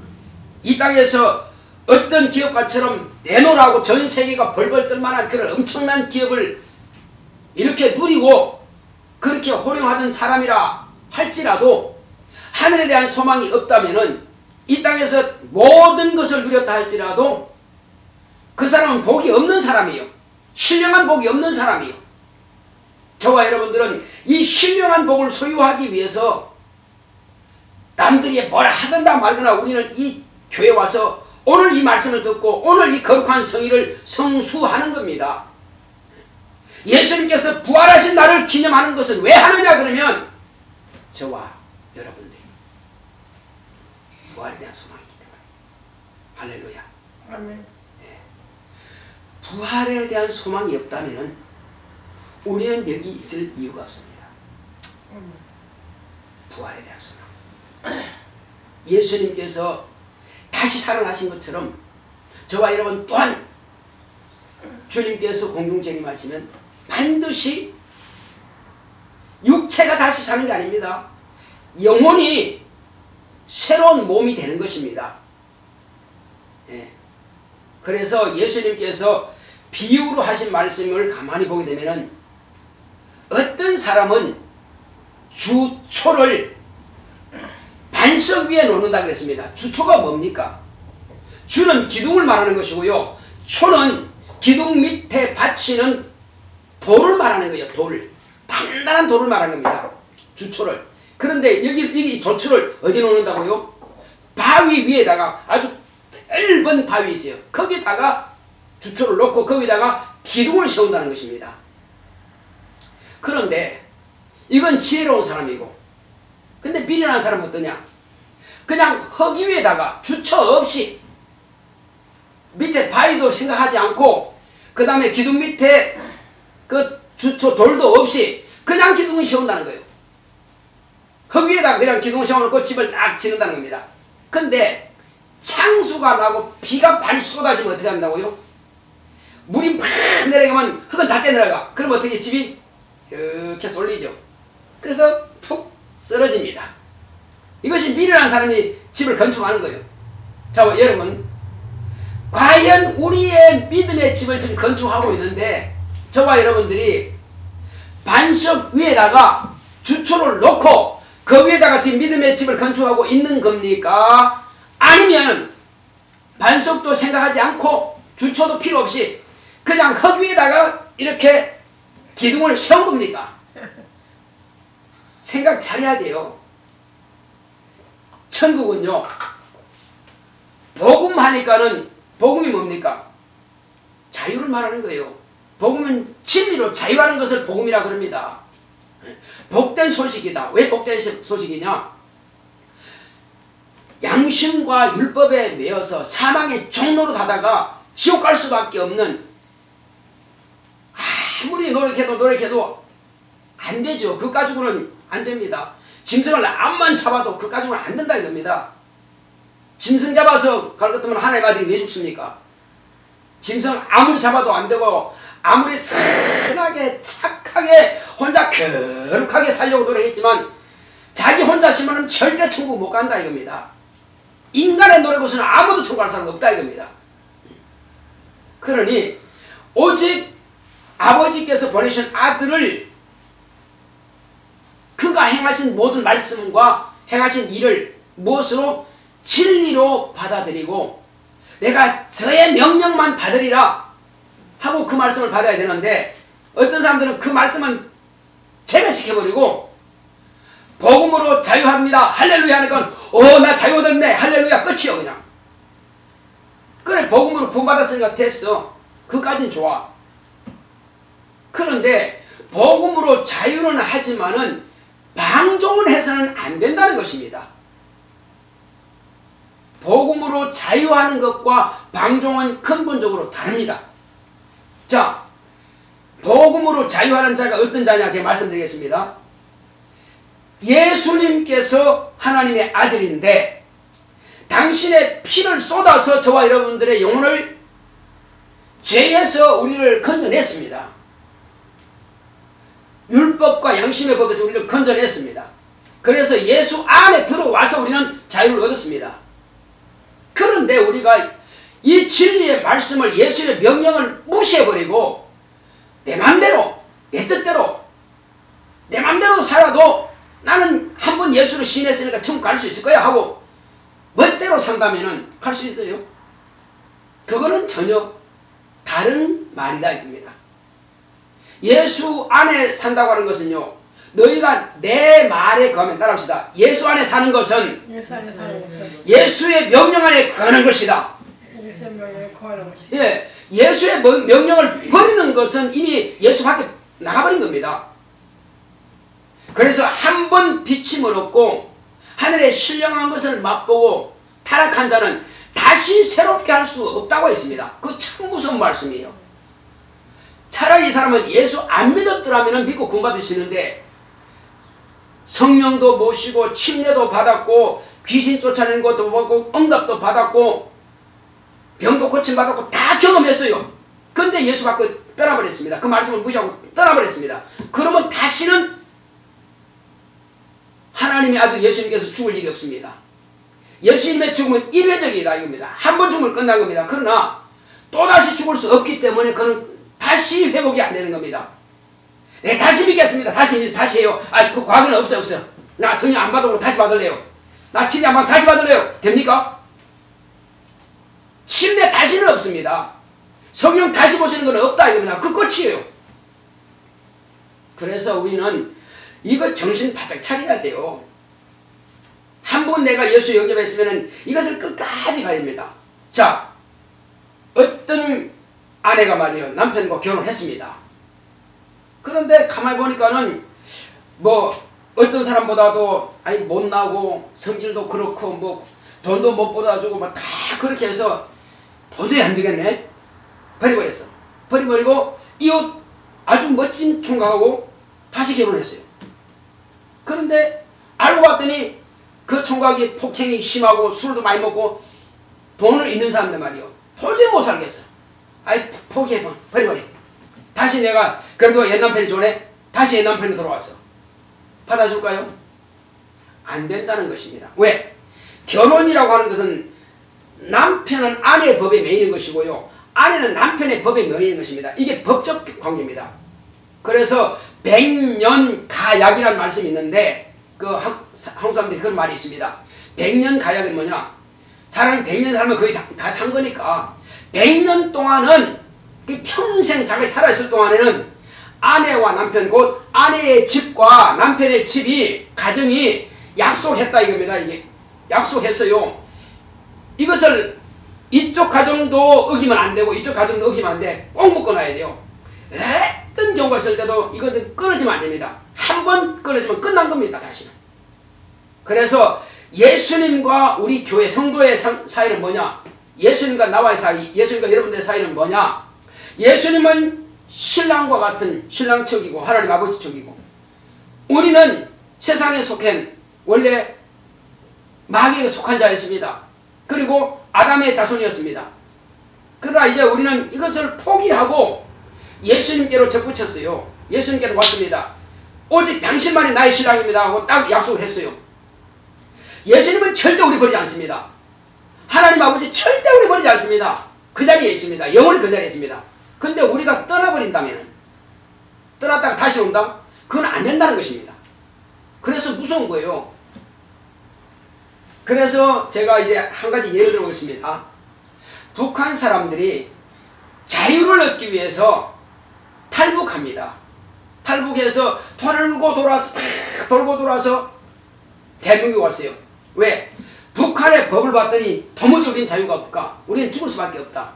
S1: 이 땅에서 어떤 기업가처럼 내놓으라고 전 세계가 벌벌 떨만한 그런 엄청난 기업을 이렇게 누리고 그렇게 호령하던 사람이라 할지라도 하늘에 대한 소망이 없다면은 이 땅에서 모든 것을 누렸다 할지라도 그 사람은 복이 없는 사람이에요. 신령한 복이 없는 사람이에요. 저와 여러분들은 이 신령한 복을 소유하기 위해서 남들이 뭐라 하든다 말거나 우리는 이 교회 와서 오늘 이 말씀을 듣고 오늘 이 거룩한 성의를 성수하는 겁니다. 예수님께서 부활하신 날을 기념하는 것은 왜 하느냐 그러면 저와 여러분들이 부활에 대한 소망이기 때문에. 할렐루야.
S2: 아멘.
S1: 부활에 대한 소망이 없다면 우리는 여기 있을 이유가 없습니다. 부활에 대한 소망. 예수님께서 다시 살아나신 것처럼 저와 여러분 또한 주님께서 공중 재림하시면 반드시 육체가 다시 사는 게 아닙니다. 영혼이 새로운 몸이 되는 것입니다. 예. 그래서 예수님께서 비유로 하신 말씀을 가만히 보게 되면은 어떤 사람은 주초를 반석 위에 놓는다 그랬습니다. 주초가 뭡니까? 주는 기둥을 말하는 것이고요. 초는 기둥 밑에 받치는 돌을 말하는 거예요. 돌. 단단한 돌을 말하는 겁니다. 주초를. 그런데 여기 조초를 어디 놓는다고요? 바위 위에다가 아주 넓은 바위 있어요. 거기다가 주초를 놓고 거기다가 기둥을 세운다는 것입니다. 그런데 이건 지혜로운 사람이고, 근데 비련한 사람은 어떠냐? 그냥 흙 위에다가 주초 없이 밑에 바위도 생각하지 않고 그 다음에 기둥 밑에 그 주초 돌도 없이 그냥 기둥을 세운다는 거예요. 흙 위에다가 그냥 기둥을 세워놓고 집을 딱 지는다는 겁니다. 근데 창수가 나고 비가 많이 쏟아지면 어떻게 한다고요? 물이 막 내려가면 흙은 다 떼내려가. 그럼 어떻게 집이 이렇게 쏠리죠. 그래서 푹 쓰러집니다. 이것이 미련한 사람이 집을 건축하는 거예요. 자, 여러분, 과연 우리의 믿음의 집을 지금 건축하고 있는데 저와 여러분들이 반석 위에다가 주초를 놓고 그 위에다가 지금 믿음의 집을 건축하고 있는 겁니까? 아니면 반석도 생각하지 않고 주초도 필요 없이 그냥 흙 위에다가 이렇게 기둥을 세운 겁니까? 생각 잘해야 돼요. 천국은요, 복음 하니까는 복음이 뭡니까? 자유를 말하는 거예요. 복음은 진리로 자유하는 것을 복음이라 그럽니다. 복된 소식이다. 왜 복된 소식이냐? 양심과 율법에 매여서 사망의 종로로 가다가 지옥 갈 수밖에 없는, 아무리 노력해도 안 되죠. 그 가지고는 안 됩니다. 짐승을 암만 잡아도 그 가지고는 안 된다 이겁니다. 짐승 잡아서 갈 것 같으면 하나님 아들이 왜 죽습니까? 짐승 아무리 잡아도 안 되고 아무리 선하게 착하게 혼자 거룩하게 살려고 노력했지만 자기 혼자 심으면 절대 천국 못 간다 이겁니다. 인간의 노력으로서는 아무도 천국 갈 사람 없다 이겁니다. 그러니 오직 아버지께서 보내신 아들을 그가 행하신 모든 말씀과 행하신 일을 무엇으로? 진리로 받아들이고 내가 저의 명령만 받으리라 하고 그 말씀을 받아야 되는데 어떤 사람들은 그 말씀은 제외시켜버리고 복음으로 자유합니다 할렐루야 하니까 나 자유 얻었네 할렐루야 끝이요. 그냥 그래 복음으로 구원받았으니까 됐어. 그까진 좋아. 그런데 복음으로 자유는 하지만은 방종을 해서는 안 된다는 것입니다. 복음으로 자유하는 것과 방종은 근본적으로 다릅니다. 자, 복음으로 자유하는 자가 어떤 자냐 제가 말씀드리겠습니다. 예수님께서 하나님의 아들인데 당신의 피를 쏟아서 저와 여러분들의 영혼을 죄에서 우리를 건져냈습니다. 율법과 양심의 법에서 우리를 건져냈습니다. 그래서 예수 안에 들어와서 우리는 자유를 얻었습니다. 그런데 우리가 이 진리의 말씀을 예수의 명령을 무시해버리고 내 맘대로 내 뜻대로 내 맘대로 살아도 나는 한번 예수를 신했으니까 천국 갈 수 있을 거야 하고 멋대로 산다면 갈 수 있어요? 그거는 전혀 다른 말이다 이겁니다. 예수 안에 산다고 하는 것은요, 너희가 내 말에 거하면 따라합시다. 예수 안에 사는 것은 예수의 명령 안에 거하는 것이다. 예, 예수의 명령을 버리는 것은 이미 예수 밖에 나가버린 겁니다. 그래서 한 번 비침을 얻고 하늘의 신령한 것을 맛보고 타락한 자는 다시 새롭게 할 수 없다고 했습니다. 그거 참 무서운 말씀이에요. 차라리 이 사람은 예수 안 믿었더라면 믿고 구원받으시는데 성령도 모시고 침례도 받았고 귀신 쫓아내는 것도 받고 응답도 받았고 병도 고침받았고 다 경험했어요. 근데 예수 갖고 떠나버렸습니다. 그 말씀을 무시하고 떠나버렸습니다. 그러면 다시는 하나님의 아들 예수님께서 죽을 일이 없습니다. 예수님의 죽음은 1회적이다 이겁니다. 한 번 죽으면 끝난 겁니다. 그러나 또다시 죽을 수 없기 때문에 그는 다시 회복이 안 되는 겁니다. 네, 다시 믿겠습니다. 다시 해요. 그 과거는 없어. 나 성령 안 받으면 다시 받을래요. 나 치료 안 받으면 다시 받을래요. 됩니까? 신뢰 다시는 없습니다. 성령 다시 보시는 건 없다 이겁니다. 그 끝이에요. 그래서 우리는 이거 정신 바짝 차려야 돼요. 한 번 내가 예수 영접했으면 이것을 끝까지 가야 됩니다. 자, 어떤 아내가 말이에요. 남편과 결혼했습니다. 그런데 가만히 보니까는 뭐 어떤 사람보다도 못나고 성질도 그렇고 뭐 돈도 못 받아주고 뭐 다 그렇게 해서 도저히 안 되겠네. 버려버렸어. 버리고 이웃 아주 멋진 총각하고 다시 결혼했어요. 그런데 알고 봤더니 그 총각이 폭행이 심하고 술도 많이 먹고 돈을 있는 사람들 말이요. 도저히 못 살겠어. 포기해봐. 버려버려. 다시 내가 그래도 옛 남편이 좋네. 다시 옛 남편으로 돌아왔어. 받아줄까요? 안 된다는 것입니다. 왜? 결혼이라고 하는 것은 남편은 아내의 법에 매이는 것이고요. 아내는 남편의 법에 매이는 것입니다. 이게 법적 관계입니다. 그래서 100년 가약이라는 말씀이 있는데 한국 사람들이 그런 말이 있습니다. 100년 가약은 뭐냐? 사람이 100년 살면 거의 다 산 거니까 100년 동안은 평생 자기 살아있을 동안에는 아내와 남편 곧 아내의 집과 남편의 집이 가정이 약속했다 이겁니다. 이게 약속했어요. 이것을 이쪽 가정도 어기면 안 되고 이쪽 가정도 어기면 안 돼. 꼭 묶어놔야 돼요. 어떤 경우가 있을 때도 이거는 끊어지면 안 됩니다. 한 번 끊어지면 끝난 겁니다. 다시는. 그래서 예수님과 우리 교회 성도의 사이는 뭐냐? 예수님과 나와의 사이, 예수님과 여러분들의 사이는 뭐냐? 예수님은 신랑과 같은 신랑 척이고 하나님 아버지 척이고 우리는 세상에 속한 원래 마귀에 속한 자였습니다. 그리고 아담의 자손이었습니다. 그러나 이제 우리는 이것을 포기하고 예수님께로 접붙였어요. 예수님께로 왔습니다. 오직 당신만이 나의 신랑입니다 하고 딱 약속을 했어요. 예수님은 절대 우리 버리지 않습니다. 하나님 아버지 절대 우리 버리지 않습니다. 그 자리에 있습니다. 영원히 그 자리에 있습니다. 근데 우리가 떠나버린다면 떠났다가 다시 온다? 그건 안 된다는 것입니다. 그래서 무서운 거예요. 그래서 제가 이제 한 가지 예를 들어보겠습니다. 북한 사람들이 자유를 얻기 위해서 탈북합니다. 탈북해서 돌고 돌아서 대한민국에 왔어요. 왜? 북한의 법을 봤더니 도무지 우리는 자유가 없을까? 우리는 죽을 수밖에 없다.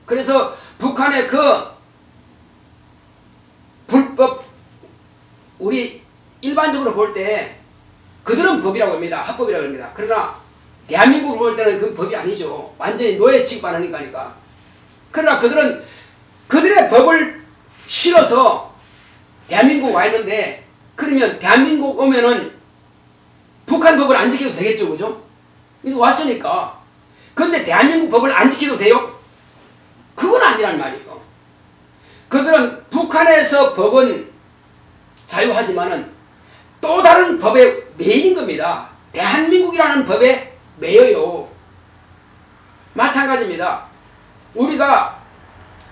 S1: 그래서 북한의 그 불법 우리 일반적으로 볼 때 그들은 법이라고 합니다. 합법이라고 합니다. 그러나 대한민국으로 볼 때는 그 법이 아니죠. 완전히 노예 취급하니까. 그러나 그들은 그들의 법을 실어서 대한민국 와 있는데 그러면 대한민국 오면은 북한 법을 안 지켜도 되겠죠. 그죠? 왔으니까. 그런데 대한민국 법을 안 지켜도 돼요? 그건 아니란 말이에요. 그들은 북한에서 법은 자유하지만은 또 다른 법에 매이는 겁니다. 대한민국이라는 법에 매여요. 마찬가지입니다. 우리가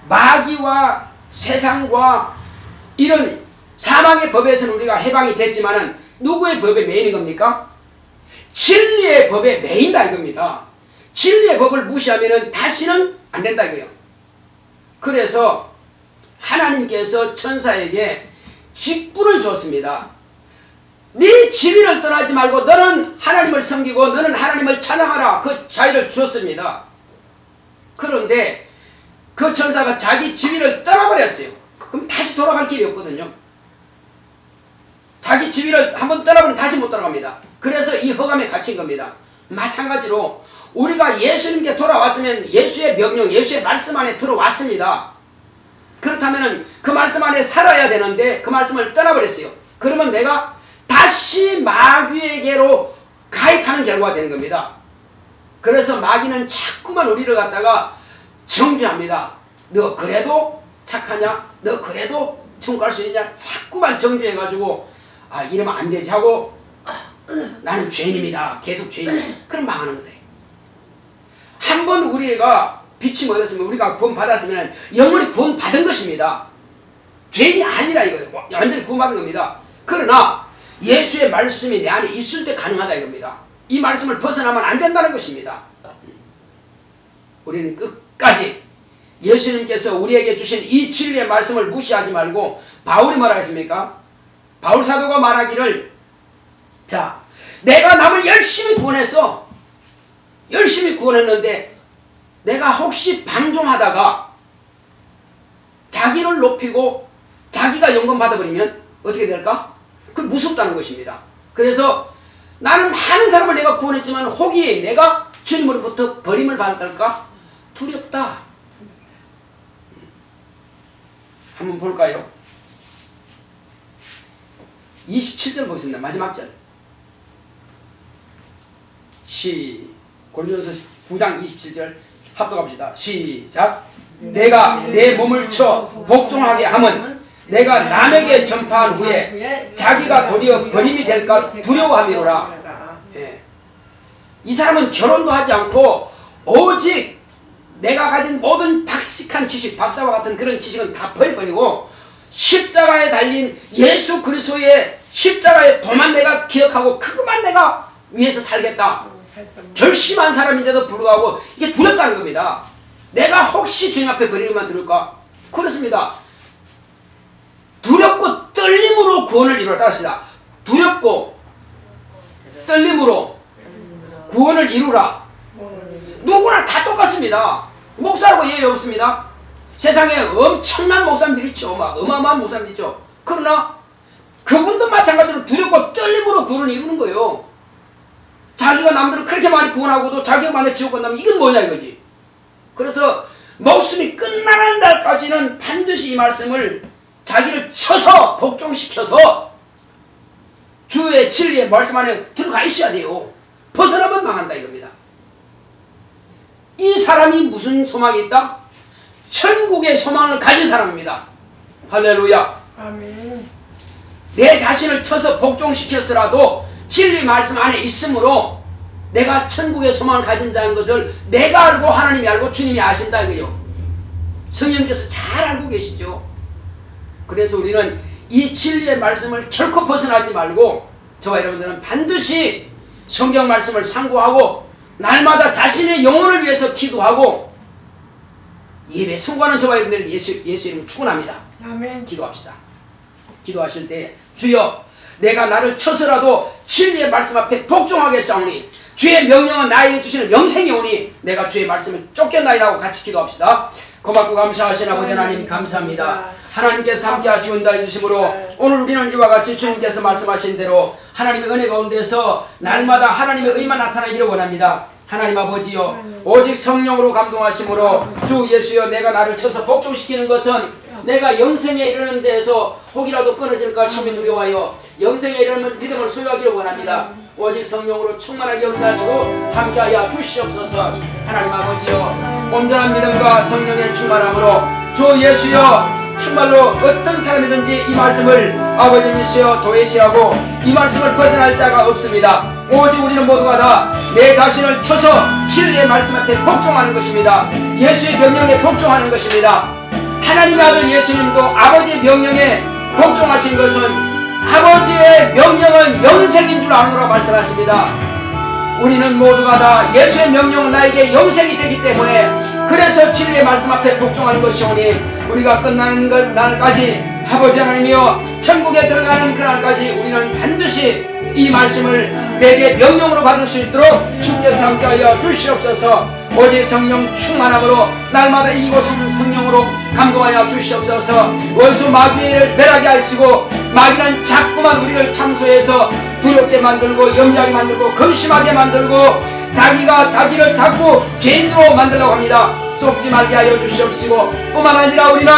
S1: 마귀와 세상과 이런 사망의 법에서는 우리가 해방이 됐지만은 누구의 법에 매이는 겁니까? 진리의 법에 매인다 이겁니다. 진리의 법을 무시하면은 다시는 안 된다 이거예요. 그래서 하나님께서 천사에게 직분을 주었습니다. 네 지위를 떠나지 말고 너는 하나님을 섬기고 너는 하나님을 찬양하라. 그 자유를 주었습니다. 그런데 그 천사가 자기 지위를 떠나버렸어요. 그럼 다시 돌아갈 길이 없거든요. 자기 지위를 한번 떠나버리면 다시 못 돌아갑니다. 그래서 이 허감에 갇힌 겁니다. 마찬가지로 우리가 예수님께 돌아왔으면 예수의 명령, 예수의 말씀 안에 들어왔습니다. 그렇다면 그 말씀 안에 살아야 되는데 그 말씀을 떠나버렸어요. 그러면 내가 다시 마귀에게로 가입하는 결과가 되는 겁니다. 그래서 마귀는 자꾸만 우리를 갖다가 정죄합니다. 너 그래도 착하냐? 너 그래도 천국 갈 수 있냐? 자꾸만 정죄해가지고 아 이러면 안 되지 하고 나는 죄인입니다. 계속 죄인. 그럼 망하는 거다. 한 번 우리가 빛이 얻었으면 우리가 구원 받았으면 영원히 구원 받은 것입니다. 죄인이 아니라 이거예요. 완전히 구원 받은 겁니다. 그러나 예수의 말씀이 내 안에 있을 때 가능하다 이겁니다. 이 말씀을 벗어나면 안 된다는 것입니다. 우리는 끝까지 예수님께서 우리에게 주신 이 진리의 말씀을 무시하지 말고 바울이 뭐라 했습니까? 바울 사도가 말하기를 자 내가 남을 열심히 구원했어. 열심히 구원했는데 내가 혹시 방종하다가 자기를 높이고 자기가 영광 받아버리면 어떻게 될까? 그 무섭다는 것입니다. 그래서 나는 많은 사람을 내가 구원했지만 혹이 내가 주님으로부터 버림을 받을까? 두렵다. 한번 볼까요? 27절 보겠습니다. 마지막 절. 고린도전서 9장 27절 합독합시다. 시작. 내가 내 몸을 쳐 복종하게 하면 내가 남에게 전파한 후에 자기가 도리어 버림이 될까 두려워함이로라. 예. 이 사람은 결혼도 하지 않고 오직 내가 가진 모든 박식한 지식, 박사와 같은 그런 지식은 다 버려버리고 십자가에 달린 예수 그리스도의 십자가의 도만 내가 기억하고 그것만 내가 위해서 살겠다. 결심한 사람인데도 불구하고 이게 두렵다는 겁니다. 내가 혹시 주님 앞에 버리기만 두려울까? 그렇습니다. 두렵고 떨림으로 구원을 이루라. 따라합시다. 두렵고 떨림으로 구원을 이루라. 누구나 다 똑같습니다. 목사하고 예외 없습니다. 세상에 엄청난 목사님들이 있죠. 막 어마어마한 목사님들이 있죠. 그러나 그분도 마찬가지로 두렵고 떨림으로 구원을 이루는 거예요. 자기가 남들을 그렇게 많이 구원하고도 자기가 만약 지옥 간다면 이건 뭐냐 이거지. 그래서 목숨이 끝나는 날까지는 반드시 이 말씀을 자기를 쳐서 복종시켜서 주의 진리의 말씀 안에 들어가 있어야 돼요. 벗어나면 망한다 이겁니다. 이 사람이 무슨 소망이 있다? 천국의 소망을 가진 사람입니다. 할렐루야.
S2: 아멘.
S1: 내 자신을 쳐서 복종시켰으라도 진리 말씀 안에 있으므로 내가 천국의 소망을 가진 자인 것을 내가 알고 하나님이 알고 주님이 아신다 이거요. 성령께서 잘 알고 계시죠. 그래서 우리는 이 진리의 말씀을 결코 벗어나지 말고 저와 여러분들은 반드시 성경 말씀을 상고하고 날마다 자신의 영혼을 위해서 기도하고 예배 성공하는 저와 여러분들은 예수 이름으로 축원합니다.
S2: 아멘.
S1: 기도합시다. 기도하실 때 주여 내가 나를 쳐서라도 진리의 말씀 앞에 복종하겠사오니 주의 명령은 나에게 주시는 영생이 오니 내가 주의 말씀을 쫓겨나이다 하고 같이 기도합시다. 고맙고 감사하신 아버지 하나님 감사합니다. 하나님께서 함께 하시고 인도해 주심으로 오늘 우리는 이와 같이 주님께서 말씀하신 대로 하나님의 은혜 가운데서 날마다 하나님의 의만 나타나기를 원합니다. 하나님 아버지여 오직 성령으로 감동하심으로 주 예수여 내가 나를 쳐서 복종시키는 것은 내가 영생에 이르는 데에서 혹이라도 끊어질까 심히 두려워하여 영생에 이르는 믿음을 소유하기를 원합니다. 오직 성령으로 충만하게 역사하시고 함께하여 주시옵소서. 하나님 아버지여 온전한 믿음과 성령의 충만함으로 주 예수여 정말로 어떤 사람이든지 이 말씀을 아버지이시여 도외시하고 이 말씀을 벗어날 자가 없습니다. 오직 우리는 모두가 다 내 자신을 쳐서 진리의 말씀 앞에 복종하는 것입니다. 예수의 명령에 복종하는 것입니다. 하나님의 아들 예수님도 아버지의 명령에 복종하신 것은 아버지의 명령은 영생인 줄 아노라 말씀하십니다. 우리는 모두가 다 예수의 명령은 나에게 영생이 되기 때문에 그래서 진리의 말씀 앞에 복종하는 것이오니 우리가 끝나는 날까지 아버지 하나님이여 천국에 들어가는 그날까지 우리는 반드시 이 말씀을 내게 명령으로 받을 수 있도록 주께서 함께하여 주시옵소서. 오직 성령 충만함으로 날마다 이곳 성령으로 감동하여 주시옵소서. 원수 마귀를 멸하게 하시고 마귀는 자꾸만 우리를 참소해서 두렵게 만들고 염려하게 만들고 근심하게 만들고 자기가 자기를 자꾸 죄인으로 만들려고 합니다. 속지 말게 하여 주시옵시고 뿐만 아니라 우리는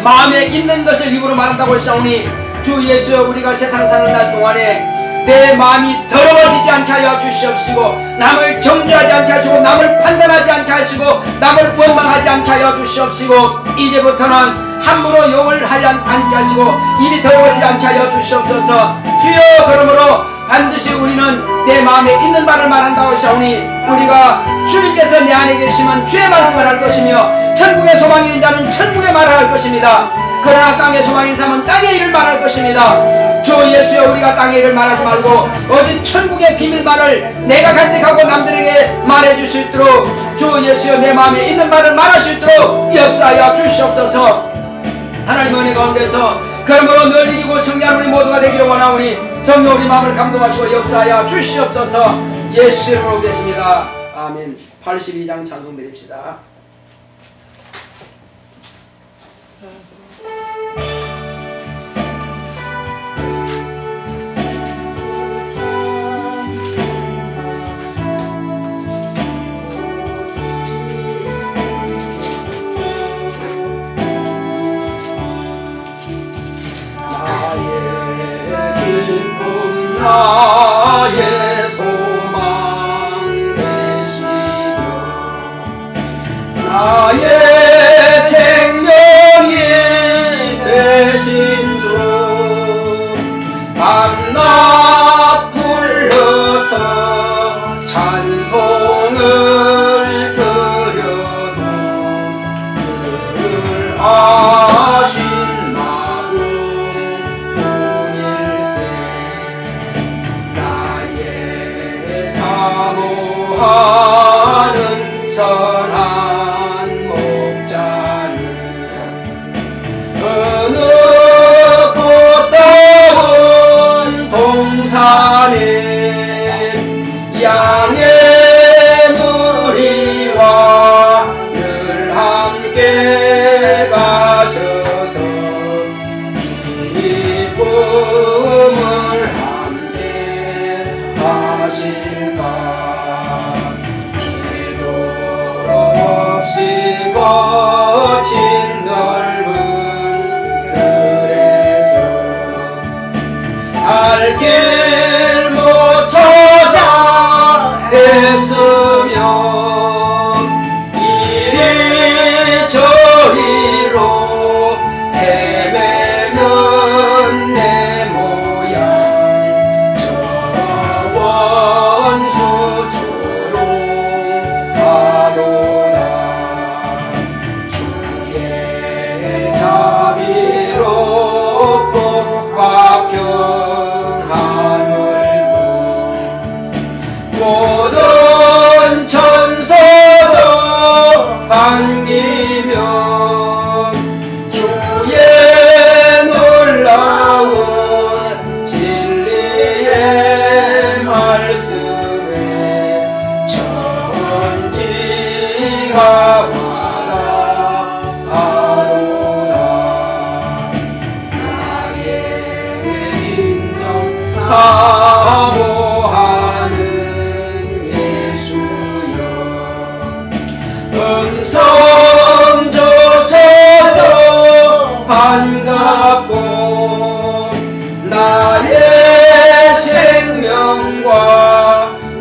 S1: 마음에 있는 것을 입으로 말한다고 했사오니 주 예수여 우리가 세상 사는 날 동안에 내 마음이 더러워지지 않게 하여 주시옵시고 남을 정죄하지 않게 하시고 남을 판단하지 않게 하시고 남을 원망하지 않게 하여 주시옵시고 이제부터는 함부로 욕을 하지 않게 하시고 입이 더러워지지 않게 하여 주시옵소서. 주여 그러므로 반드시 우리는 내 마음에 있는 바를 말한다고 하시오니 우리가 주님께서 내 안에 계시면 주의 말씀을 할 것이며 천국의 소망이 있는 자는 천국의 말을 할 것입니다. 그러나 땅의 소망이 있는 사람은 땅의 일을 말할 것입니다. 주 예수여 우리가 땅의 일을 말하지 말고 오직 천국의 비밀만을 내가 간직하고 남들에게 말해줄 수 있도록 주 예수여 내 마음에 있는 말을 말할 수 있도록 역사하여 주시옵소서. 하나님 은혜 가운데서 그러므로 늘 이기고 승리한 우리 모두가 되기를 원하오니 성령 우리 마음을 감동하시고 역사하여 주시옵소서. 예수 이름으로 되십니다. 아멘. 82장 찬송 드립시다.
S3: 나의 소망 되시며 나의 생명이 되신 주 밤낮 불러서 찬송을 드려도 늘 아신 사모하는 선한 목자는 어느 꽃다운 동산에 양의 무리와 늘 함께 가셔서 기쁨을 함께 하실까. 거친 넓은 들에서 갈 길 못 찾아 애쓰며 이리 저리로 헤매는 내 모양 저 원수처럼 하도다. 자비롭고 화평한 얼굴 모든 천사도 반기며 주의 놀라운 진리의 말씀에 전지가 사모하는 예수여 음성조차도 반갑고 나의 생명과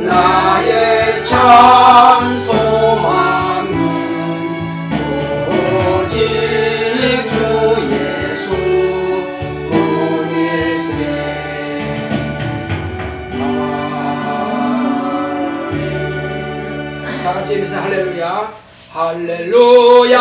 S3: 나의 참 소망은 오직 주 예수 뿐일세. 다같이 하면서 할렐루야 할렐루야